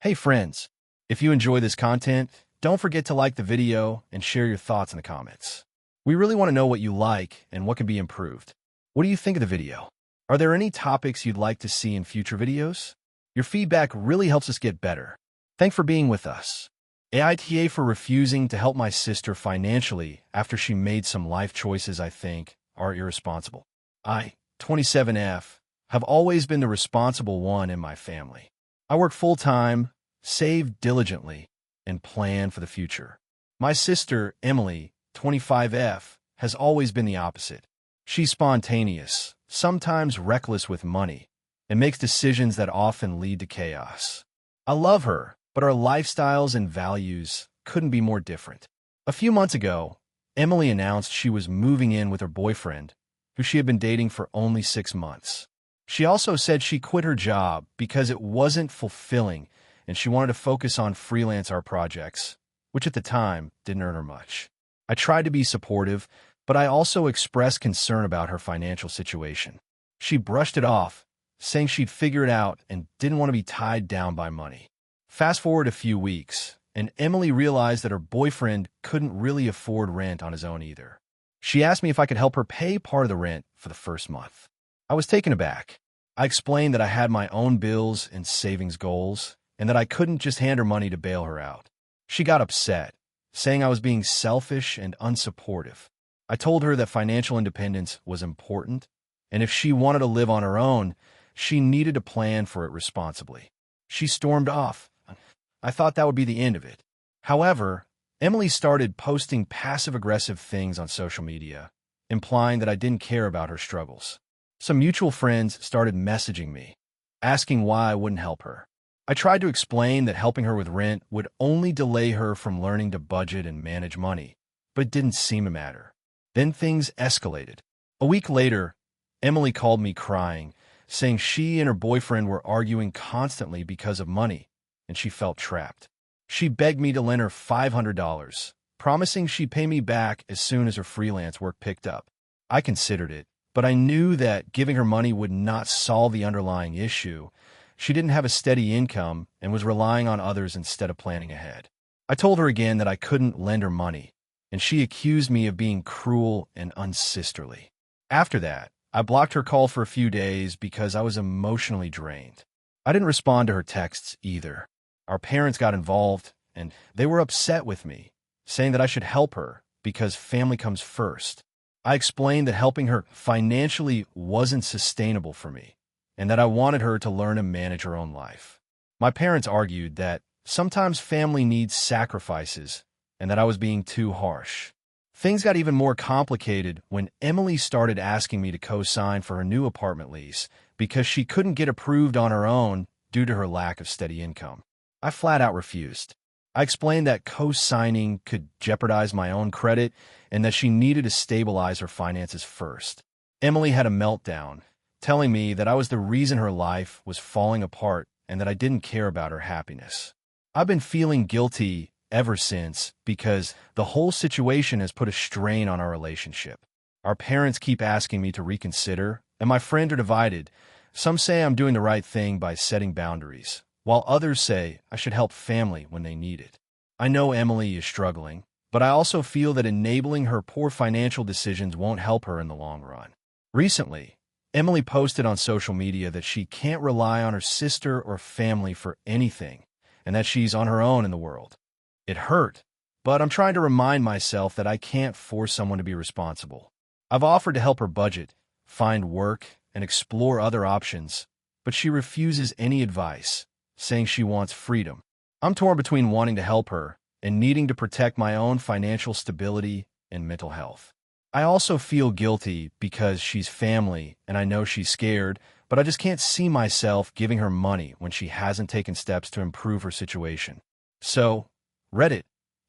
A: Hey friends, if you enjoy this content, don't forget to like the video and share your thoughts in the comments. We really want to know what you like and what can be improved. What do you think of the video? Are there any topics you'd like to see in future videos? Your feedback really helps us get better. Thanks for being with us. AITA for refusing to help my sister financially after she made some life choices I think are irresponsible. I, 27F, have always been the responsible one in my family. I work full-time, save diligently, and plan for the future. My sister, Emily, 25F, has always been the opposite. She's spontaneous, sometimes reckless with money, and makes decisions that often lead to chaos. I love her, but our lifestyles and values couldn't be more different. A few months ago, Emily announced she was moving in with her boyfriend, who she had been dating for only 6 months. She also said she quit her job because it wasn't fulfilling and she wanted to focus on freelance art projects, which at the time didn't earn her much. I tried to be supportive, but I also expressed concern about her financial situation. She brushed it off, saying she'd figure it out and didn't want to be tied down by money. Fast forward a few weeks, and Emily realized that her boyfriend couldn't really afford rent on his own either. She asked me if I could help her pay part of the rent for the first month. I was taken aback. I explained that I had my own bills and savings goals, and that I couldn't just hand her money to bail her out. She got upset, saying I was being selfish and unsupportive. I told her that financial independence was important, and if she wanted to live on her own, she needed to plan for it responsibly. She stormed off. I thought that would be the end of it. However, Emily started posting passive-aggressive things on social media, implying that I didn't care about her struggles. Some mutual friends started messaging me, asking why I wouldn't help her. I tried to explain that helping her with rent would only delay her from learning to budget and manage money, but it didn't seem to matter. Then things escalated. A week later, Emily called me crying, saying she and her boyfriend were arguing constantly because of money, and she felt trapped. She begged me to lend her $500, promising she'd pay me back as soon as her freelance work picked up. I considered it, but I knew that giving her money would not solve the underlying issue. She didn't have a steady income and was relying on others instead of planning ahead. I told her again that I couldn't lend her money, and she accused me of being cruel and unsisterly. After that, I blocked her call for a few days because I was emotionally drained. I didn't respond to her texts either. Our parents got involved, and they were upset with me, saying that I should help her because family comes first. I explained that helping her financially wasn't sustainable for me, and that I wanted her to learn to manage her own life. My parents argued that sometimes family needs sacrifices, and that I was being too harsh. Things got even more complicated when Emily started asking me to co-sign for her new apartment lease because she couldn't get approved on her own due to her lack of steady income. I flat out refused. I explained that co-signing could jeopardize my own credit and that she needed to stabilize her finances first. Emily had a meltdown, telling me that I was the reason her life was falling apart and that I didn't care about her happiness. I've been feeling guilty ever since because the whole situation has put a strain on our relationship. Our parents keep asking me to reconsider, and my friends are divided. Some say I'm doing the right thing by setting boundaries, while others say I should help family when they need it. I know Emily is struggling, but I also feel that enabling her poor financial decisions won't help her in the long run. Recently, Emily posted on social media that she can't rely on her sister or family for anything, and that she's on her own in the world. It hurt, but I'm trying to remind myself that I can't force someone to be responsible. I've offered to help her budget, find work, and explore other options, but she refuses any advice, saying she wants freedom. I'm torn between wanting to help her and needing to protect my own financial stability and mental health. I also feel guilty because she's family and I know she's scared, but I just can't see myself giving her money when she hasn't taken steps to improve her situation. So, Reddit,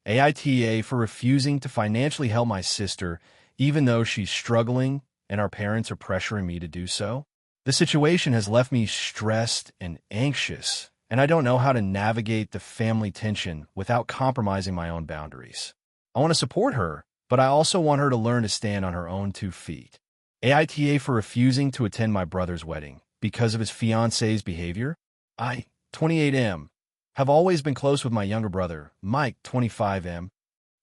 A: AITA for refusing to financially help my sister even though she's struggling and our parents are pressuring me to do so. The situation has left me stressed and anxious, and I don't know how to navigate the family tension without compromising my own boundaries. I want to support her, but I also want her to learn to stand on her own 2 feet. AITA for refusing to attend my brother's wedding because of his fiance's behavior. I, 28M, have always been close with my younger brother, Mike, 25M.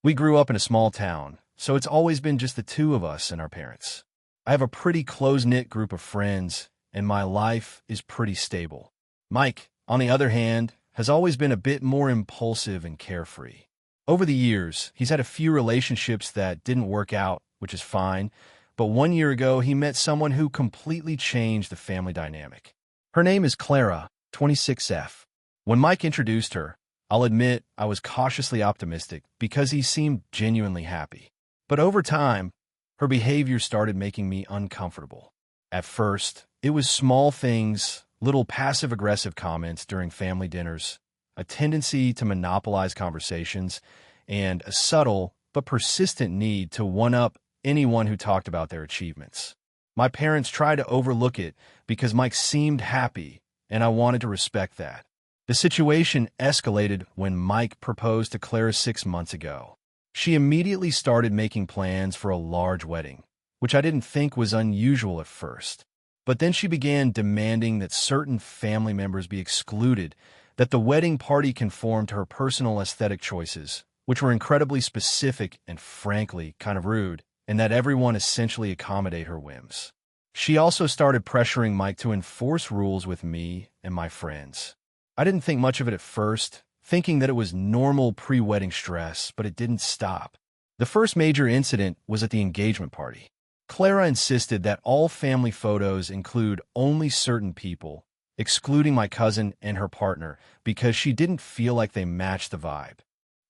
A: We grew up in a small town, so it's always been just the 2 of us and our parents. I have a pretty close-knit group of friends, and my life is pretty stable. Mike, on the other hand, has always been a bit more impulsive and carefree. Over the years, he's had a few relationships that didn't work out, which is fine, but 1 year ago he met someone who completely changed the family dynamic. Her name is Clara, 26F. When Mike introduced her, I'll admit I was cautiously optimistic because he seemed genuinely happy. But over time, her behavior started making me uncomfortable. At first, it was small things, little passive-aggressive comments during family dinners, a tendency to monopolize conversations, and a subtle but persistent need to one-up anyone who talked about their achievements. My parents tried to overlook it because Mike seemed happy, and I wanted to respect that. The situation escalated when Mike proposed to Clara 6 months ago. She immediately started making plans for a large wedding, which I didn't think was unusual at first. But then she began demanding that certain family members be excluded, that the wedding party conform to her personal aesthetic choices, which were incredibly specific and frankly kind of rude, and that everyone essentially accommodate her whims. She also started pressuring Mike to enforce rules with me and my friends. I didn't think much of it at first, thinking that it was normal pre-wedding stress, but it didn't stop. The first major incident was at the engagement party. Clara insisted that all family photos include only certain people, excluding my cousin and her partner, because she didn't feel like they matched the vibe.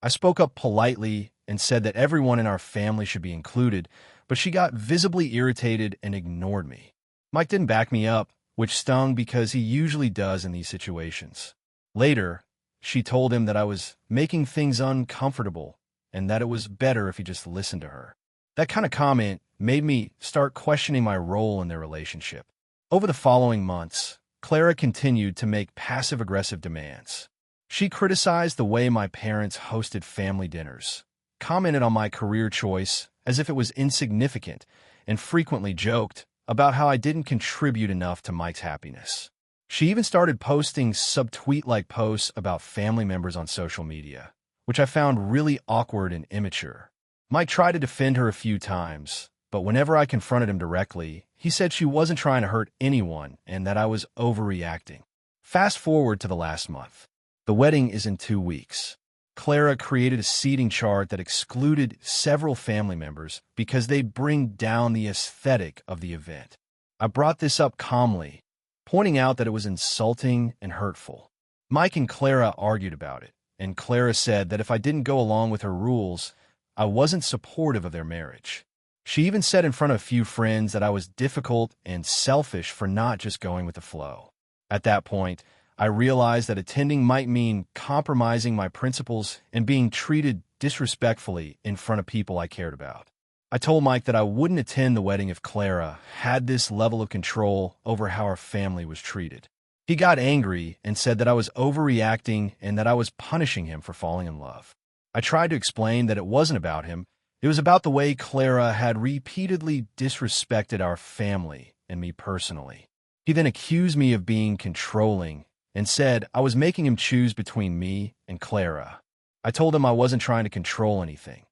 A: I spoke up politely and said that everyone in our family should be included, but she got visibly irritated and ignored me. Mike didn't back me up, which stung because he usually does in these situations. Later, she told him that I was making things uncomfortable and that it was better if he just listened to her. That kind of comment made me start questioning my role in their relationship. Over the following months, Clara continued to make passive-aggressive demands. She criticized the way my parents hosted family dinners, commented on my career choice as if it was insignificant, and frequently joked about how I didn't contribute enough to Mike's happiness. She even started posting subtweet-like posts about family members on social media, which I found really awkward and immature. Mike tried to defend her a few times, but whenever I confronted him directly, he said she wasn't trying to hurt anyone and that I was overreacting. Fast forward to the last month. The wedding is in 2 weeks. Clara created a seating chart that excluded several family members because they'd bring down the aesthetic of the event. I brought this up calmly, pointing out that it was insulting and hurtful. Mike and Clara argued about it, and Clara said that if I didn't go along with her rules, I wasn't supportive of their marriage. She even said in front of a few friends that I was difficult and selfish for not just going with the flow. At that point, I realized that attending might mean compromising my principles and being treated disrespectfully in front of people I cared about. I told Mike that I wouldn't attend the wedding if Clara had this level of control over how our family was treated. He got angry and said that I was overreacting and that I was punishing him for falling in love. I tried to explain that it wasn't about him. It was about the way Clara had repeatedly disrespected our family and me personally. He then accused me of being controlling and said I was making him choose between me and Clara. I told him I wasn't trying to control anything.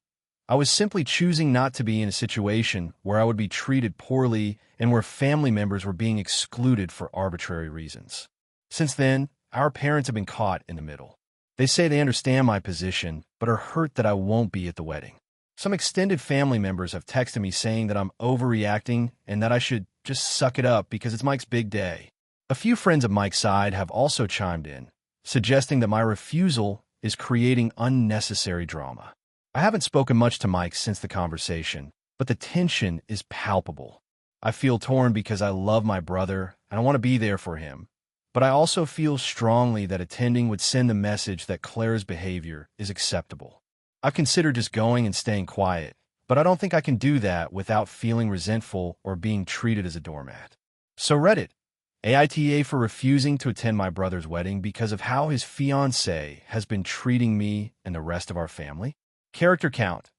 A: I was simply choosing not to be in a situation where I would be treated poorly and where family members were being excluded for arbitrary reasons. Since then, our parents have been caught in the middle. They say they understand my position, but are hurt that I won't be at the wedding. Some extended family members have texted me saying that I'm overreacting and that I should just suck it up because it's Mike's big day. A few friends of Mike's side have also chimed in, suggesting that my refusal is creating unnecessary drama. I haven't spoken much to Mike since the conversation, but the tension is palpable. I feel torn because I love my brother and I want to be there for him, but I also feel strongly that attending would send the message that Claire's behavior is acceptable. I've considered just going and staying quiet, but I don't think I can do that without feeling resentful or being treated as a doormat. So Reddit, AITA for refusing to attend my brother's wedding because of how his fiancée has been treating me and the rest of our family. Character count,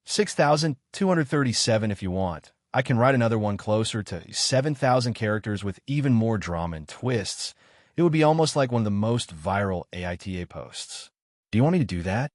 A: 6,237 if you want. I can write another one closer to 7,000 characters with even more drama and twists. It would be almost like one of the most viral AITA posts. Do you want me to do that?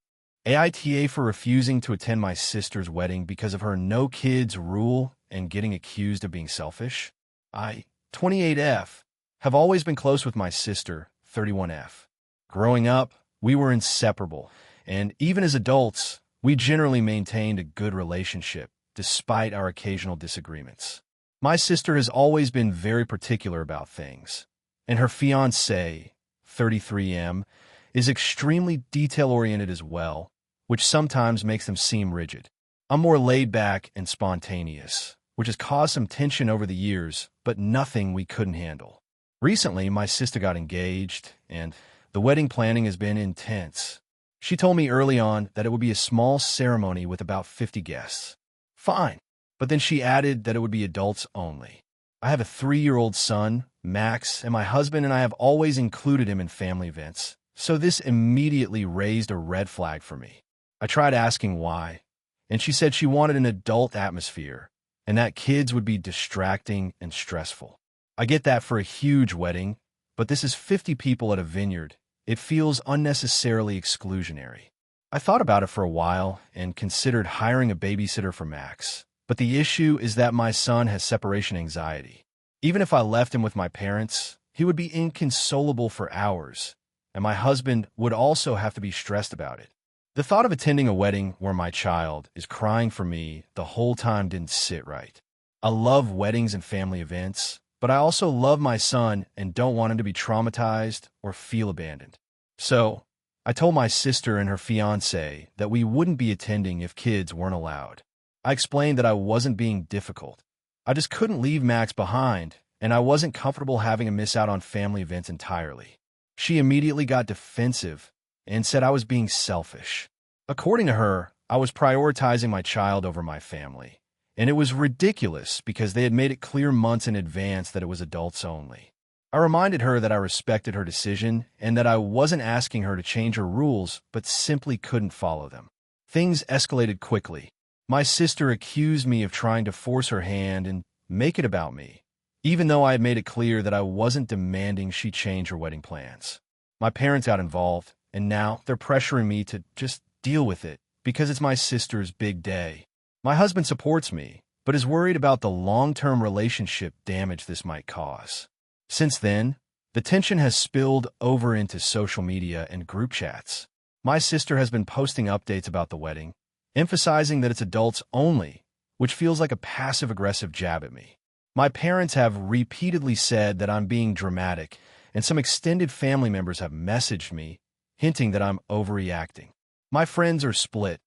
A: AITA for refusing to attend my sister's wedding because of her no kids rule and getting accused of being selfish. I, 28F, have always been close with my sister, 31F. Growing up, we were inseparable, and even as adults, we generally maintained a good relationship, despite our occasional disagreements. My sister has always been very particular about things, and her fiancé, 33M, is extremely detail-oriented as well, which sometimes makes them seem rigid. I'm more laid-back and spontaneous, which has caused some tension over the years, but nothing we couldn't handle. Recently, my sister got engaged, and the wedding planning has been intense. She told me early on that it would be a small ceremony with about 50 guests. Fine, but then she added that it would be adults only. I have a 3-year-old son, Max, and my husband and I have always included him in family events, so this immediately raised a red flag for me. I tried asking why, and she said she wanted an adult atmosphere, and that kids would be distracting and stressful. I get that for a huge wedding, but this is 50 people at a vineyard. It feels unnecessarily exclusionary. I thought about it for a while and considered hiring a babysitter for Max, but the issue is that my son has separation anxiety. Even if I left him with my parents, he would be inconsolable for hours, and my husband would also have to be stressed about it. The thought of attending a wedding where my child is crying for me the whole time didn't sit right. I love weddings and family events, but I also love my son and don't want him to be traumatized or feel abandoned. So, I told my sister and her fiancé that we wouldn't be attending if kids weren't allowed. I explained that I wasn't being difficult. I just couldn't leave Max behind, and I wasn't comfortable having him miss out on family events entirely. She immediately got defensive and said I was being selfish. According to her, I was prioritizing my child over my family. And it was ridiculous because they had made it clear months in advance that it was adults only. I reminded her that I respected her decision and that I wasn't asking her to change her rules, but simply couldn't follow them. Things escalated quickly. My sister accused me of trying to force her hand and make it about me, even though I had made it clear that I wasn't demanding she change her wedding plans. My parents got involved, and now they're pressuring me to just deal with it because it's my sister's big day. My husband supports me, but is worried about the long-term relationship damage this might cause. Since then, the tension has spilled over into social media and group chats. My sister has been posting updates about the wedding, emphasizing that it's adults only, which feels like a passive-aggressive jab at me. My parents have repeatedly said that I'm being dramatic, and some extended family members have messaged me, hinting that I'm overreacting. My friends are split.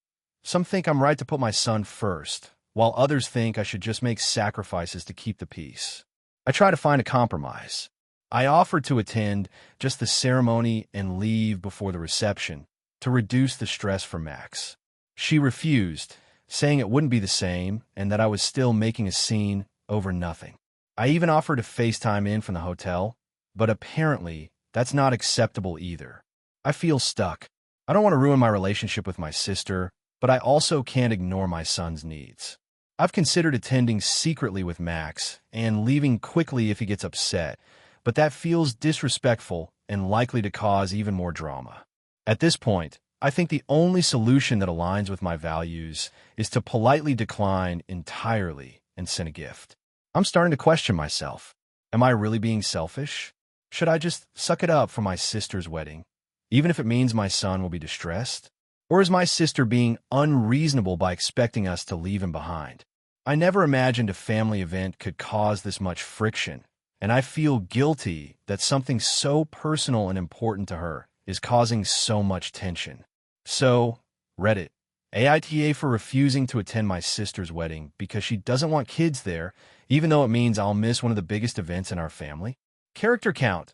A: Some think I'm right to put my son first, while others think I should just make sacrifices to keep the peace. I try to find a compromise. I offered to attend just the ceremony and leave before the reception to reduce the stress for Max. She refused, saying it wouldn't be the same and that I was still making a scene over nothing. I even offered to FaceTime in from the hotel, but apparently that's not acceptable either. I feel stuck. I don't want to ruin my relationship with my sister, but I also can't ignore my son's needs. I've considered attending secretly with Max and leaving quickly if he gets upset, but that feels disrespectful and likely to cause even more drama. At this point, I think the only solution that aligns with my values is to politely decline entirely and send a gift. I'm starting to question myself. Am I really being selfish? Should I just suck it up for my sister's wedding, even if it means my son will be distressed? Or is my sister being unreasonable by expecting us to leave him behind? I never imagined a family event could cause this much friction, and I feel guilty that something so personal and important to her is causing so much tension. So, Reddit, AITA for refusing to attend my sister's wedding because she doesn't want kids there, even though it means I'll miss one of the biggest events in our family. Character count,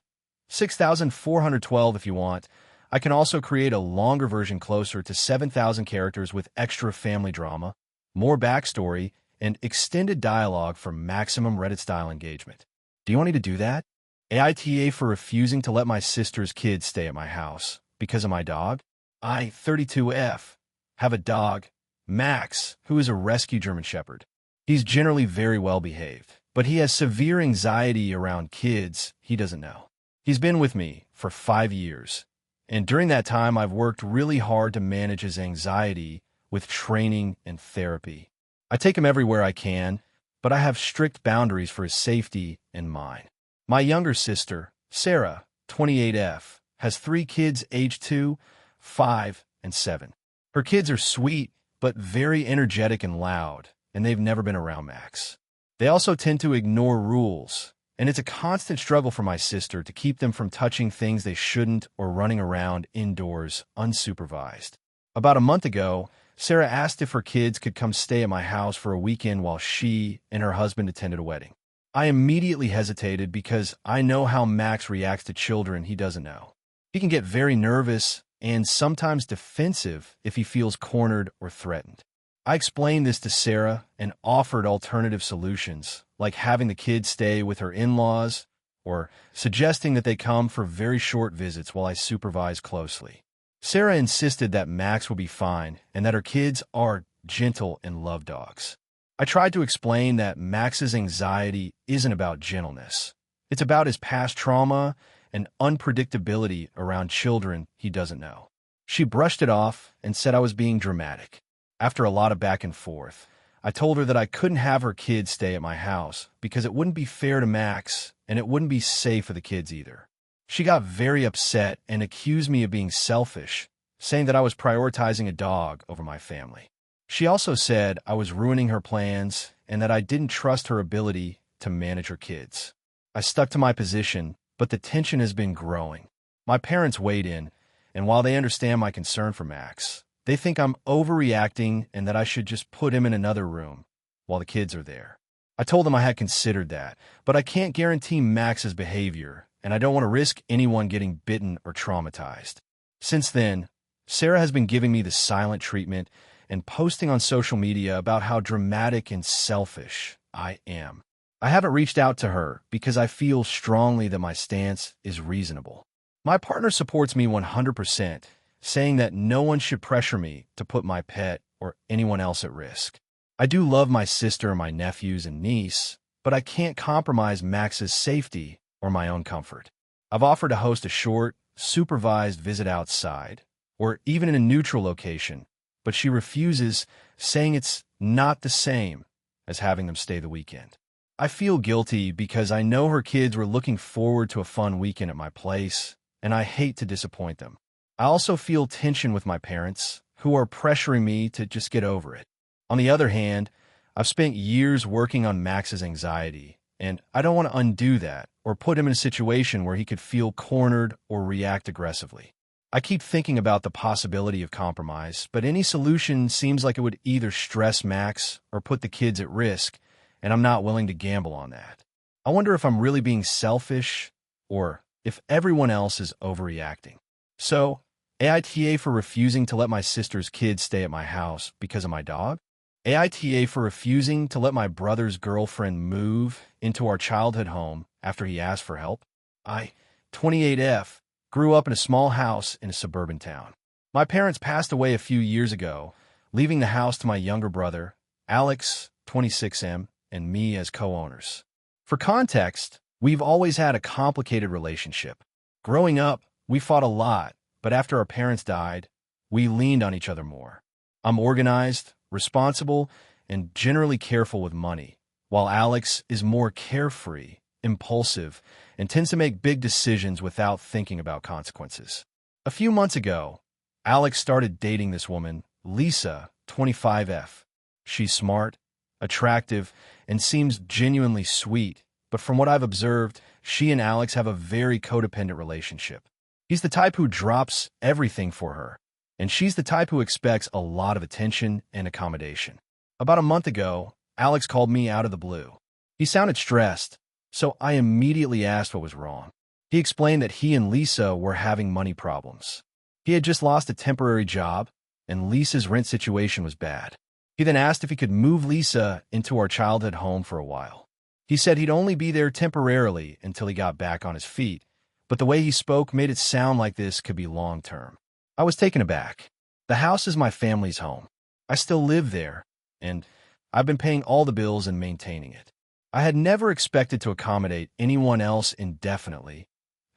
A: 6,412 if you want. I can also create a longer version closer to 7,000 characters with extra family drama, more backstory, and extended dialogue for maximum Reddit-style engagement. Do you want me to do that? AITA for refusing to let my sister's kids stay at my house because of my dog? I, 32F, have a dog, Max, who is a rescue German Shepherd. He's generally very well behaved, but he has severe anxiety around kids he doesn't know. He's been with me for 5 years, and during that time I've worked really hard to manage his anxiety with training and therapy. I take him everywhere I can, but I have strict boundaries for his safety and mine. My younger sister, Sarah, 28F, has 3 kids aged 2, 5, and 7. Her kids are sweet, but very energetic and loud, and they've never been around Max. They also tend to ignore rules, and it's a constant struggle for my sister to keep them from touching things they shouldn't or running around indoors unsupervised. About a month ago, Sarah asked if her kids could come stay at my house for a weekend while she and her husband attended a wedding. I immediately hesitated because I know how Max reacts to children he doesn't know. He can get very nervous and sometimes defensive if he feels cornered or threatened. I explained this to Sarah and offered alternative solutions, like having the kids stay with her in-laws or suggesting that they come for very short visits while I supervise closely. Sarah insisted that Max will be fine and that her kids are gentle and love dogs. I tried to explain that Max's anxiety isn't about gentleness. It's about his past trauma and unpredictability around children he doesn't know. She brushed it off and said I was being dramatic. After a lot of back and forth, I told her that I couldn't have her kids stay at my house because it wouldn't be fair to Max and it wouldn't be safe for the kids either. She got very upset and accused me of being selfish, saying that I was prioritizing a dog over my family. She also said I was ruining her plans and that I didn't trust her ability to manage her kids. I stuck to my position, but the tension has been growing. My parents weighed in, and while they understand my concern for Max, they think I'm overreacting and that I should just put him in another room while the kids are there. I told them I had considered that, but I can't guarantee Max's behavior, and I don't want to risk anyone getting bitten or traumatized. Since then, Sarah has been giving me the silent treatment and posting on social media about how dramatic and selfish I am. I haven't reached out to her because I feel strongly that my stance is reasonable. My partner supports me 100%, saying that no one should pressure me to put my pet or anyone else at risk. I do love my sister, my nephews, and niece, but I can't compromise Max's safety or my own comfort. I've offered to host a short, supervised visit outside, or even in a neutral location, but she refuses, saying it's not the same as having them stay the weekend. I feel guilty because I know her kids were looking forward to a fun weekend at my place, and I hate to disappoint them. I also feel tension with my parents, who are pressuring me to just get over it. On the other hand, I've spent years working on Max's anxiety, and I don't want to undo that or put him in a situation where he could feel cornered or react aggressively. I keep thinking about the possibility of compromise, but any solution seems like it would either stress Max or put the kids at risk, and I'm not willing to gamble on that. I wonder if I'm really being selfish or if everyone else is overreacting. So, AITA for refusing to let my sister's kids stay at my house because of my dog? AITA for refusing to let my brother's girlfriend move into our childhood home after he asked for help? 28F, grew up in a small house in a suburban town. My parents passed away a few years ago, leaving the house to my younger brother, Alex, 26M, and me as co-owners. For context, we've always had a complicated relationship. Growing up, we fought a lot, but after our parents died, we leaned on each other more. I'm organized, responsible, and generally careful with money, while Alex is more carefree, impulsive, and tends to make big decisions without thinking about consequences. A few months ago, Alex started dating this woman, Lisa, 25F. She's smart, attractive, and seems genuinely sweet, but from what I've observed, she and Alex have a very codependent relationship. He's the type who drops everything for her, and she's the type who expects a lot of attention and accommodation. About a month ago, Alex called me out of the blue. He sounded stressed, so I immediately asked what was wrong. He explained that he and Lisa were having money problems. He had just lost a temporary job, and Lisa's rent situation was bad. He then asked if he could move Lisa into our childhood home for a while. He said he'd only be there temporarily until he got back on his feet, but the way he spoke made it sound like this could be long-term. I was taken aback. The house is my family's home. I still live there, and I've been paying all the bills and maintaining it. I had never expected to accommodate anyone else indefinitely,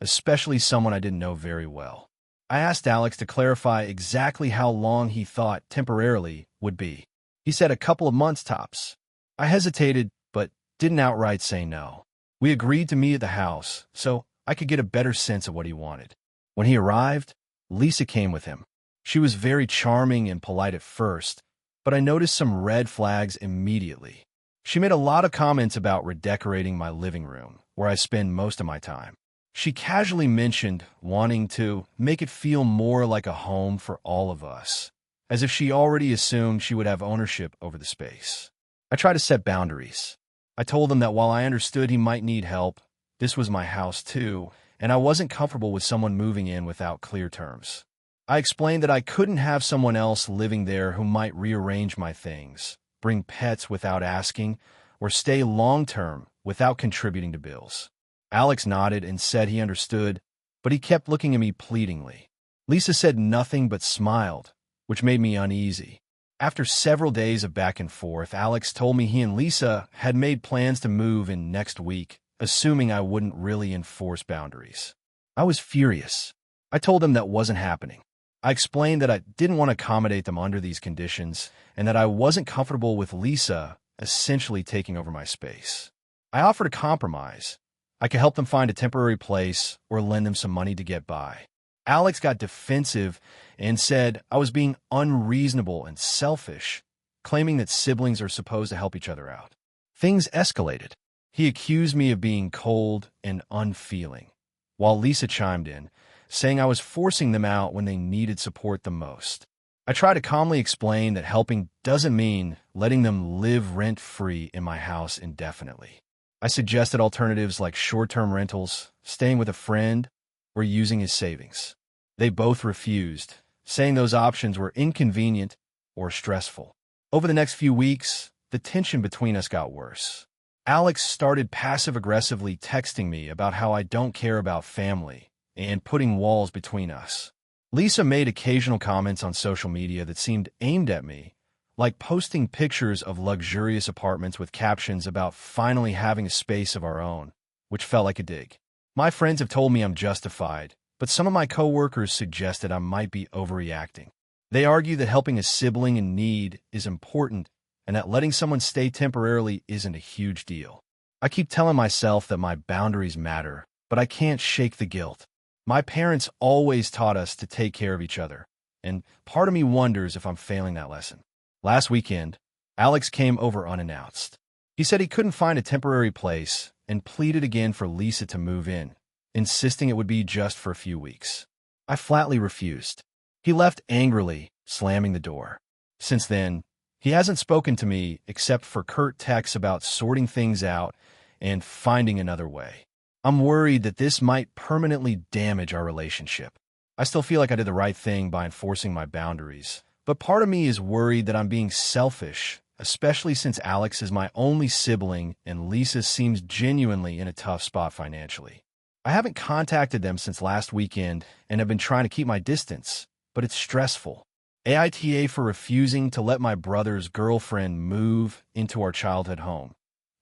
A: especially someone I didn't know very well. I asked Alex to clarify exactly how long he thought temporarily would be. He said a couple of months tops. I hesitated, but didn't outright say no. We agreed to meet at the house, so I could get a better sense of what he wanted. When he arrived, Lisa came with him. She was very charming and polite at first, but I noticed some red flags immediately. She made a lot of comments about redecorating my living room, where I spend most of my time. She casually mentioned wanting to make it feel more like a home for all of us, as if she already assumed she would have ownership over the space. I tried to set boundaries. I told him that while I understood he might need help, this was my house too, and I wasn't comfortable with someone moving in without clear terms. I explained that I couldn't have someone else living there who might rearrange my things, bring pets without asking, or stay long-term without contributing to bills. Alex nodded and said he understood, but he kept looking at me pleadingly. Lisa said nothing but smiled, which made me uneasy. After several days of back and forth, Alex told me he and Lisa had made plans to move in next week, assuming I wouldn't really enforce boundaries. I was furious. I told him that wasn't happening. I explained that I didn't want to accommodate them under these conditions and that I wasn't comfortable with Lisa essentially taking over my space. I offered a compromise. I could help them find a temporary place or lend them some money to get by. Alex got defensive and said I was being unreasonable and selfish, claiming that siblings are supposed to help each other out. Things escalated. He accused me of being cold and unfeeling, while Lisa chimed in, saying I was forcing them out when they needed support the most. I tried to calmly explain that helping doesn't mean letting them live rent-free in my house indefinitely. I suggested alternatives like short-term rentals, staying with a friend, or using his savings. They both refused, saying those options were inconvenient or stressful. Over the next few weeks, the tension between us got worse. Alex started passive-aggressively texting me about how I don't care about family and putting walls between us. Lisa made occasional comments on social media that seemed aimed at me, like posting pictures of luxurious apartments with captions about finally having a space of our own, which felt like a dig. My friends have told me I'm justified, but some of my coworkers suggested I might be overreacting. They argue that helping a sibling in need is important and that letting someone stay temporarily isn't a huge deal. I keep telling myself that my boundaries matter, but I can't shake the guilt. My parents always taught us to take care of each other, and part of me wonders if I'm failing that lesson. Last weekend, Alex came over unannounced. He said he couldn't find a temporary place and pleaded again for Lisa to move in, insisting it would be just for a few weeks. I flatly refused. He left angrily, slamming the door. Since then, he hasn't spoken to me except for curt texts about sorting things out and finding another way. I'm worried that this might permanently damage our relationship. I still feel like I did the right thing by enforcing my boundaries, but part of me is worried that I'm being selfish, especially since Alex is my only sibling and Lisa seems genuinely in a tough spot financially. I haven't contacted them since last weekend and have been trying to keep my distance, but it's stressful. AITA for refusing to let my brother's girlfriend move into our childhood home,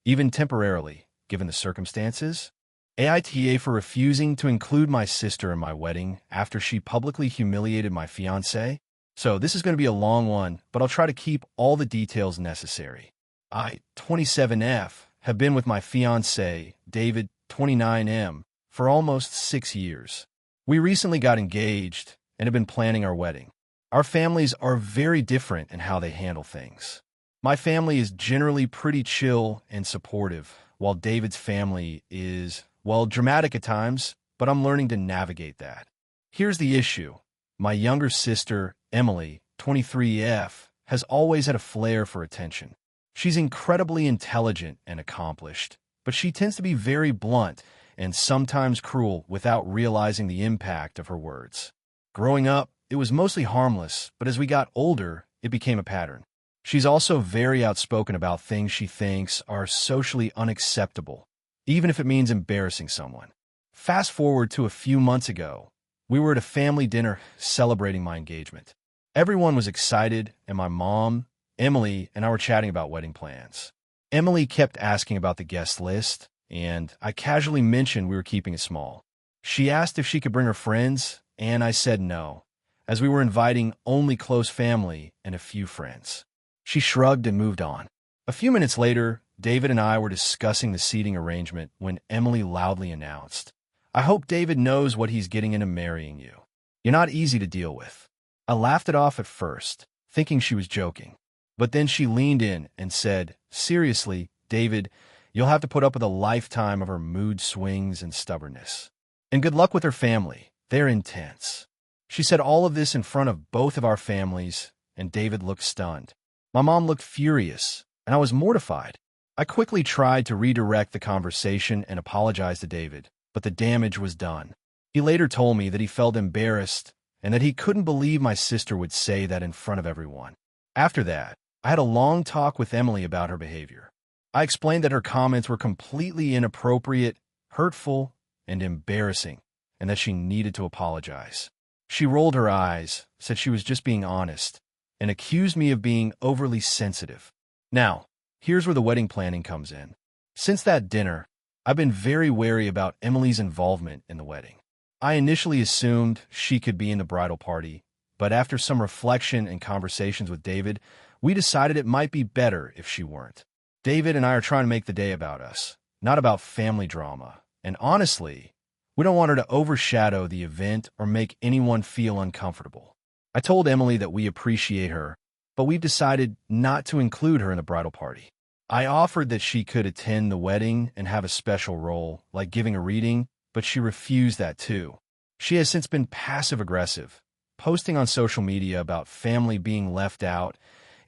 A: even temporarily, given the circumstances. AITA for refusing to include my sister in my wedding after she publicly humiliated my fiancé. So this is going to be a long one, but I'll try to keep all the details necessary. I, 27F, have been with my fiancé, David, 29M, for almost 6 years. We recently got engaged and have been planning our wedding. Our families are very different in how they handle things. My family is generally pretty chill and supportive, while David's family is, well, dramatic at times, but I'm learning to navigate that. Here's the issue. My younger sister, Emily, 23F, has always had a flair for attention. She's incredibly intelligent and accomplished, but she tends to be very blunt and sometimes cruel without realizing the impact of her words. Growing up, it was mostly harmless, but as we got older, it became a pattern. She's also very outspoken about things she thinks are socially unacceptable, even if it means embarrassing someone. Fast forward to a few months ago, we were at a family dinner celebrating my engagement. Everyone was excited, and my mom, Emily, and I were chatting about wedding plans. Emily kept asking about the guest list, and I casually mentioned we were keeping it small. She asked if she could bring her friends, and I said no, as we were inviting only close family and a few friends. She shrugged and moved on. A few minutes later, David and I were discussing the seating arrangement when Emily loudly announced, "I hope David knows what he's getting into marrying you. You're not easy to deal with." I laughed it off at first, thinking she was joking. But then she leaned in and said, "Seriously, David, you'll have to put up with a lifetime of her mood swings and stubbornness. And good luck with her family. They're intense." She said all of this in front of both of our families, and David looked stunned. My mom looked furious, and I was mortified. I quickly tried to redirect the conversation and apologize to David, but the damage was done. He later told me that he felt embarrassed and that he couldn't believe my sister would say that in front of everyone. After that, I had a long talk with Emily about her behavior. I explained that her comments were completely inappropriate, hurtful, and embarrassing, and that she needed to apologize. She rolled her eyes, said she was just being honest, and accused me of being overly sensitive. Now, here's where the wedding planning comes in. Since that dinner, I've been very wary about Emily's involvement in the wedding. I initially assumed she could be in the bridal party, but after some reflection and conversations with David, we decided it might be better if she weren't. David and I are trying to make the day about us, not about family drama, and honestly, we don't want her to overshadow the event or make anyone feel uncomfortable. I told Emily that we appreciate her, but we've decided not to include her in the bridal party. I offered that she could attend the wedding and have a special role, like giving a reading, but she refused that too. She has since been passive-aggressive, posting on social media about family being left out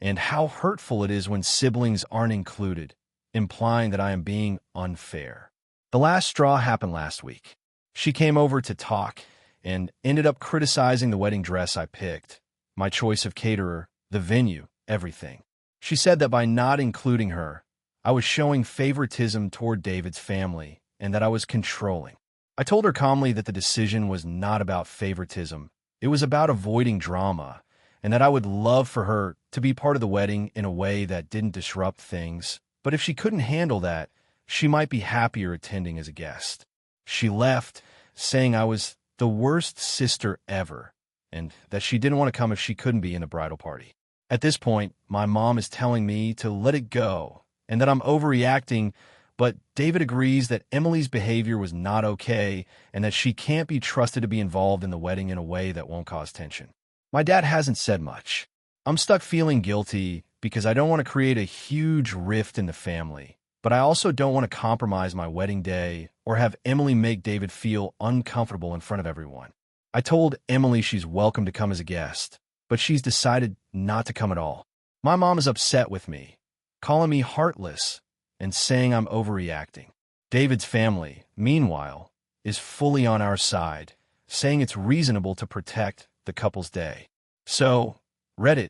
A: and how hurtful it is when siblings aren't included, implying that I am being unfair. The last straw happened last week. She came over to talk and ended up criticizing the wedding dress I picked, my choice of caterer, the venue, everything. She said that by not including her, I was showing favoritism toward David's family and that I was controlling. I told her calmly that the decision was not about favoritism. It was about avoiding drama, and that I would love for her to be part of the wedding in a way that didn't disrupt things. But if she couldn't handle that, she might be happier attending as a guest. She left, saying I was the worst sister ever, and that she didn't want to come if she couldn't be in the bridal party. At this point, my mom is telling me to let it go, and that I'm overreacting, but David agrees that Emily's behavior was not okay, and that she can't be trusted to be involved in the wedding in a way that won't cause tension. My dad hasn't said much. I'm stuck feeling guilty because I don't want to create a huge rift in the family, but I also don't want to compromise my wedding day or have Emily make David feel uncomfortable in front of everyone. I told Emily she's welcome to come as a guest, but she's decided not to come at all. My mom is upset with me, calling me heartless and saying I'm overreacting. David's family, meanwhile, is fully on our side, saying it's reasonable to protect the couple's day. So, Reddit,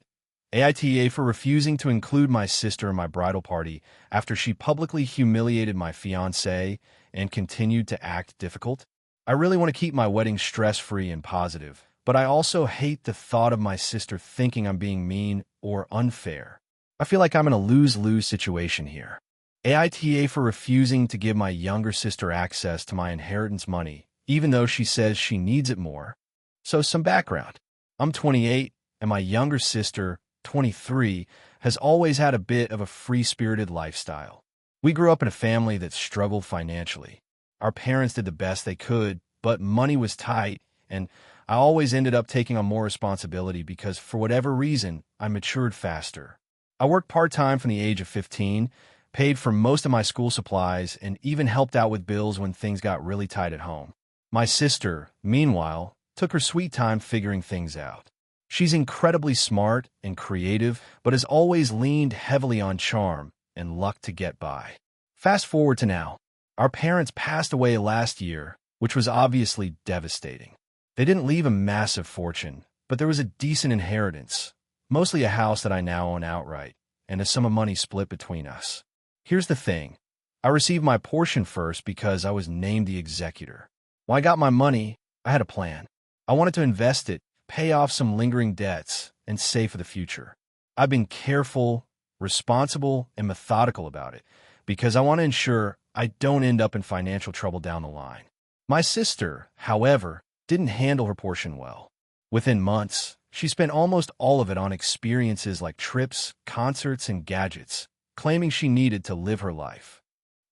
A: AITA for refusing to include my sister in my bridal party after she publicly humiliated my fiancé and continued to act difficult. I really want to keep my wedding stress-free and positive, but I also hate the thought of my sister thinking I'm being mean or unfair. I feel like I'm in a lose-lose situation here. AITA for refusing to give my younger sister access to my inheritance money, even though she says she needs it more. So some background. I'm 28, and my younger sister, 23, has always had a bit of a free-spirited lifestyle. We grew up in a family that struggled financially. Our parents did the best they could, but money was tight, and I always ended up taking on more responsibility because, for whatever reason, I matured faster. I worked part-time from the age of 15, paid for most of my school supplies, and even helped out with bills when things got really tight at home. My sister, meanwhile, took her sweet time figuring things out. She's incredibly smart and creative, but has always leaned heavily on charm and luck to get by. Fast forward to now. Our parents passed away last year, which was obviously devastating. They didn't leave a massive fortune, but there was a decent inheritance, mostly a house that I now own outright, and a sum of money split between us. Here's the thing. I received my portion first because I was named the executor. When I got my money, I had a plan. I wanted to invest it, pay off some lingering debts, and save for the future. I've been careful, responsible, and methodical about it because I want to ensure I don't end up in financial trouble down the line. My sister, however, didn't handle her portion well. Within months, she spent almost all of it on experiences like trips, concerts, and gadgets, claiming she needed to live her life.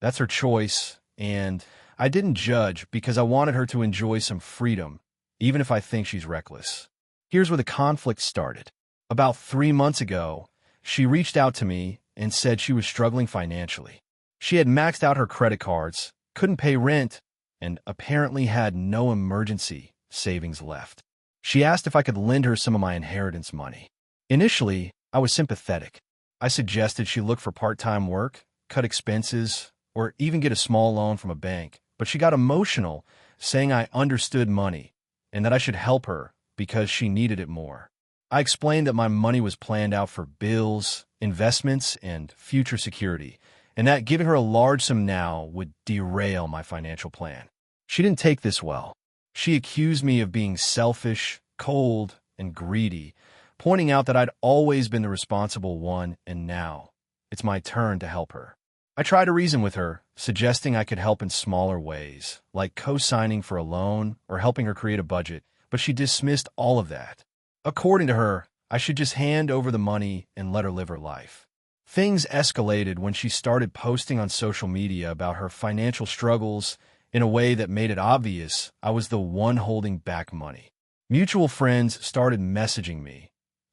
A: That's her choice, and I didn't judge because I wanted her to enjoy some freedom, even if I think she's reckless. Here's where the conflict started. About 3 months ago, she reached out to me and said she was struggling financially. She had maxed out her credit cards, couldn't pay rent, and apparently had no emergency savings left. She asked if I could lend her some of my inheritance money. Initially, I was sympathetic. I suggested she look for part-time work, cut expenses, or even get a small loan from a bank, but she got emotional, saying I understood money and that I should help her because she needed it more. I explained that my money was planned out for bills, investments, and future security, and that giving her a large sum now would derail my financial plan. She didn't take this well. She accused me of being selfish, cold, and greedy, pointing out that I'd always been the responsible one, and now it's my turn to help her. I tried to reason with her, suggesting I could help in smaller ways, like co-signing for a loan or helping her create a budget, but she dismissed all of that. According to her, I should just hand over the money and let her live her life. Things escalated when she started posting on social media about her financial struggles in a way that made it obvious I was the one holding back money. Mutual friends started messaging me,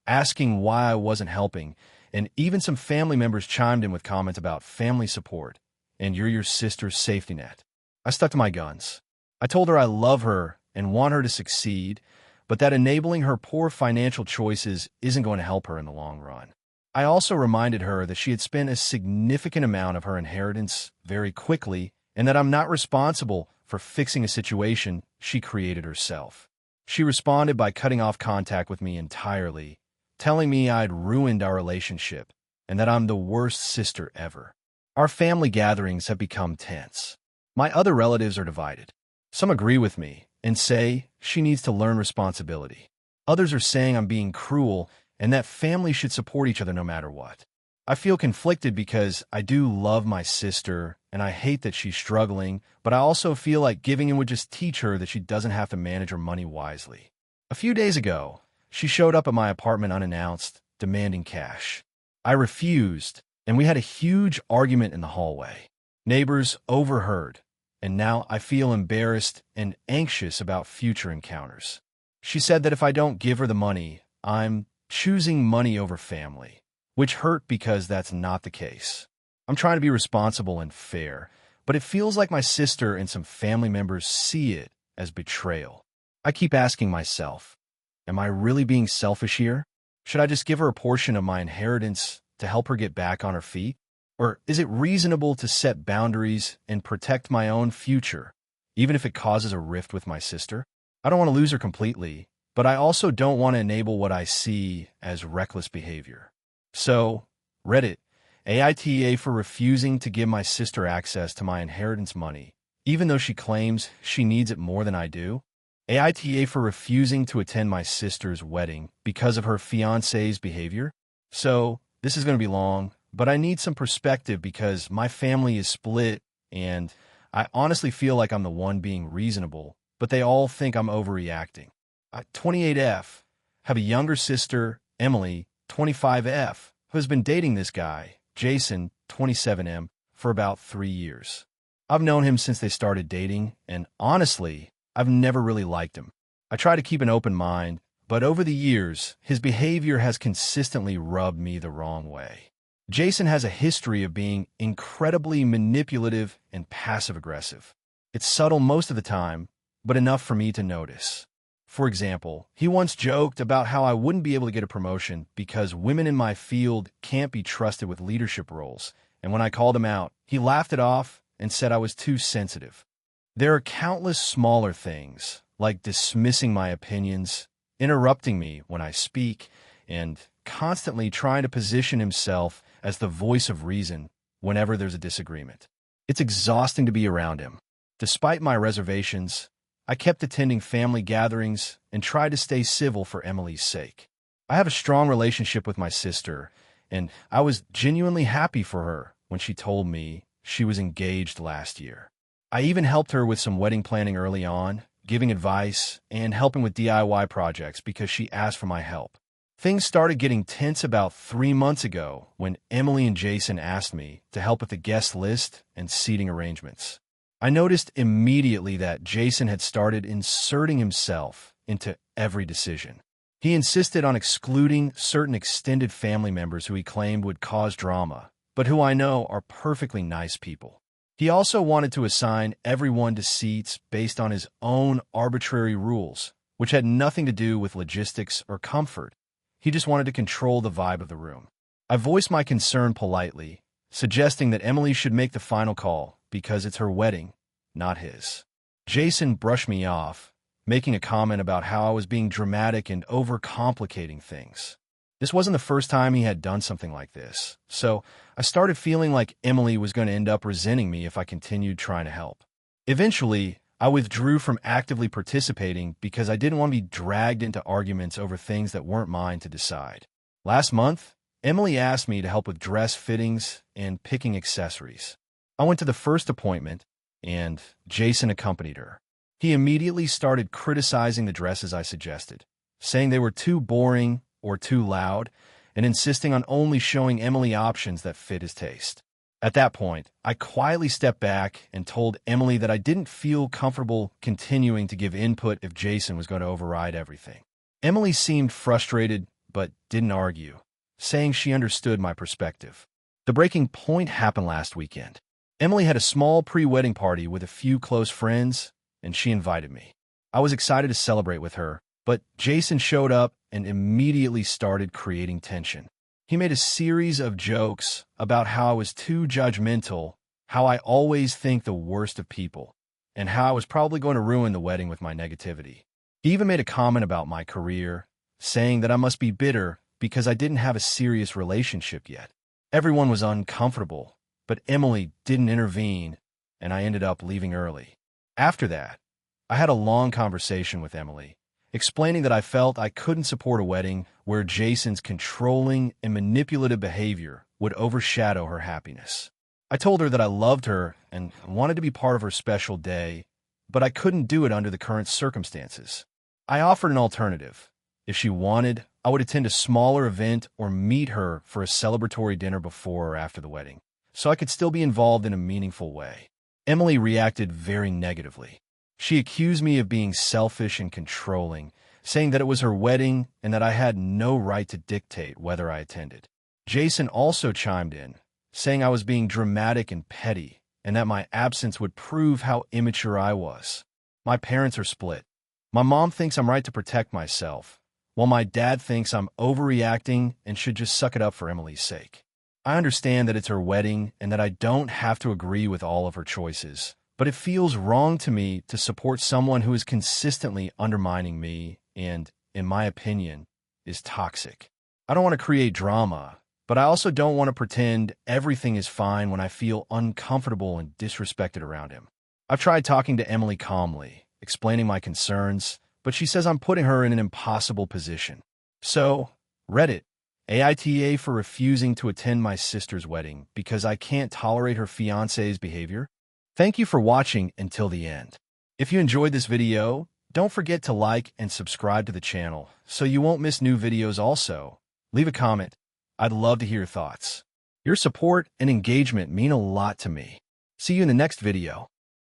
A: asking why I wasn't helping, and even some family members chimed in with comments about family support and you're your sister's safety net. I stuck to my guns. I told her I love her and want her to succeed, but that enabling her poor financial choices isn't going to help her in the long run. I also reminded her that she had spent a significant amount of her inheritance very quickly and that I'm not responsible for fixing a situation she created herself. She responded by cutting off contact with me entirely, telling me I'd ruined our relationship and that I'm the worst sister ever. Our family gatherings have become tense. My other relatives are divided. Some agree with me and say she needs to learn responsibility. Others are saying I'm being cruel and that families should support each other no matter what. I feel conflicted because I do love my sister and I hate that she's struggling, but I also feel like giving in would just teach her that she doesn't have to manage her money wisely. A few days ago, she showed up at my apartment unannounced, demanding cash. I refused, and we had a huge argument in the hallway. Neighbors overheard, and now I feel embarrassed and anxious about future encounters. She said that if I don't give her the money, I'm choosing money over family, which hurt because that's not the case. I'm trying to be responsible and fair, but it feels like my sister and some family members see it as betrayal. I keep asking myself, am I really being selfish here? Should I just give her a portion of my inheritance to help her get back on her feet? Or is it reasonable to set boundaries and protect my own future, even if it causes a rift with my sister? I don't want to lose her completely, but I also don't want to enable what I see as reckless behavior. So, Reddit, AITA for refusing to give my sister access to my inheritance money, even though she claims she needs it more than I do. AITA for refusing to attend my sister's wedding because of her fiancé's behavior. So, this is going to be long, but I need some perspective because my family is split and I honestly feel like I'm the one being reasonable, but they all think I'm overreacting. 28F, have a younger sister, Emily, 25F, who has been dating this guy, Jason, 27M, for about 3 years. I've known him since they started dating, and honestly, I've never really liked him. I try to keep an open mind, but over the years, his behavior has consistently rubbed me the wrong way. Jason has a history of being incredibly manipulative and passive-aggressive. It's subtle most of the time, but enough for me to notice. For example, he once joked about how I wouldn't be able to get a promotion because women in my field can't be trusted with leadership roles, and when I called him out, he laughed it off and said I was too sensitive. There are countless smaller things, like dismissing my opinions, interrupting me when I speak, and constantly trying to position himself as the voice of reason whenever there's a disagreement. It's exhausting to be around him. Despite my reservations, I kept attending family gatherings and tried to stay civil for Emily's sake. I have a strong relationship with my sister, and I was genuinely happy for her when she told me she was engaged last year. I even helped her with some wedding planning early on, giving advice and helping with DIY projects because she asked for my help. Things started getting tense about 3 months ago when Emily and Jason asked me to help with the guest list and seating arrangements. I noticed immediately that Jason had started inserting himself into every decision. He insisted on excluding certain extended family members who he claimed would cause drama, but who I know are perfectly nice people. He also wanted to assign everyone to seats based on his own arbitrary rules, which had nothing to do with logistics or comfort. He just wanted to control the vibe of the room. I voiced my concern politely, suggesting that Emily should make the final call because it's her wedding, not his. Jason brushed me off, making a comment about how I was being dramatic and overcomplicating things. This wasn't the first time he had done something like this, so I started feeling like Emily was going to end up resenting me if I continued trying to help. Eventually, I withdrew from actively participating because I didn't want to be dragged into arguments over things that weren't mine to decide. Last month, Emily asked me to help with dress fittings and picking accessories. I went to the first appointment, and Jason accompanied her. He immediately started criticizing the dresses I suggested, saying they were too boring or too loud, and insisting on only showing Emily options that fit his taste. At that point, I quietly stepped back and told Emily that I didn't feel comfortable continuing to give input if Jason was going to override everything. Emily seemed frustrated, but didn't argue, saying she understood my perspective. The breaking point happened last weekend. Emily had a small pre-wedding party with a few close friends, and she invited me. I was excited to celebrate with her, but Jason showed up and immediately started creating tension. He made a series of jokes about how I was too judgmental, how I always think the worst of people, and how I was probably going to ruin the wedding with my negativity. He even made a comment about my career, saying that I must be bitter because I didn't have a serious relationship yet. Everyone was uncomfortable, but Emily didn't intervene, and I ended up leaving early. After that, I had a long conversation with Emily, explaining that I felt I couldn't support a wedding where Jason's controlling and manipulative behavior would overshadow her happiness. I told her that I loved her and wanted to be part of her special day, but I couldn't do it under the current circumstances. I offered an alternative. If she wanted, I would attend a smaller event or meet her for a celebratory dinner before or after the wedding, so I could still be involved in a meaningful way. Emily reacted very negatively. She accused me of being selfish and controlling, saying that it was her wedding and that I had no right to dictate whether I attended. Jason also chimed in, saying I was being dramatic and petty, and that my absence would prove how immature I was. My parents are split. My mom thinks I'm right to protect myself, while my dad thinks I'm overreacting and should just suck it up for Emily's sake. I understand that it's her wedding and that I don't have to agree with all of her choices, but it feels wrong to me to support someone who is consistently undermining me and, in my opinion, is toxic. I don't want to create drama, but I also don't want to pretend everything is fine when I feel uncomfortable and disrespected around him. I've tried talking to Emily calmly, explaining my concerns, but she says I'm putting her in an impossible position. So, Reddit, AITA for refusing to attend my sister's wedding because I can't tolerate her fiancé's behavior. Thank you for watching until the end. If you enjoyed this video, don't forget to like and subscribe to the channel so you won't miss new videos. Also, leave a comment. I'd love to hear your thoughts. Your support and engagement mean a lot to me. See you in the next video.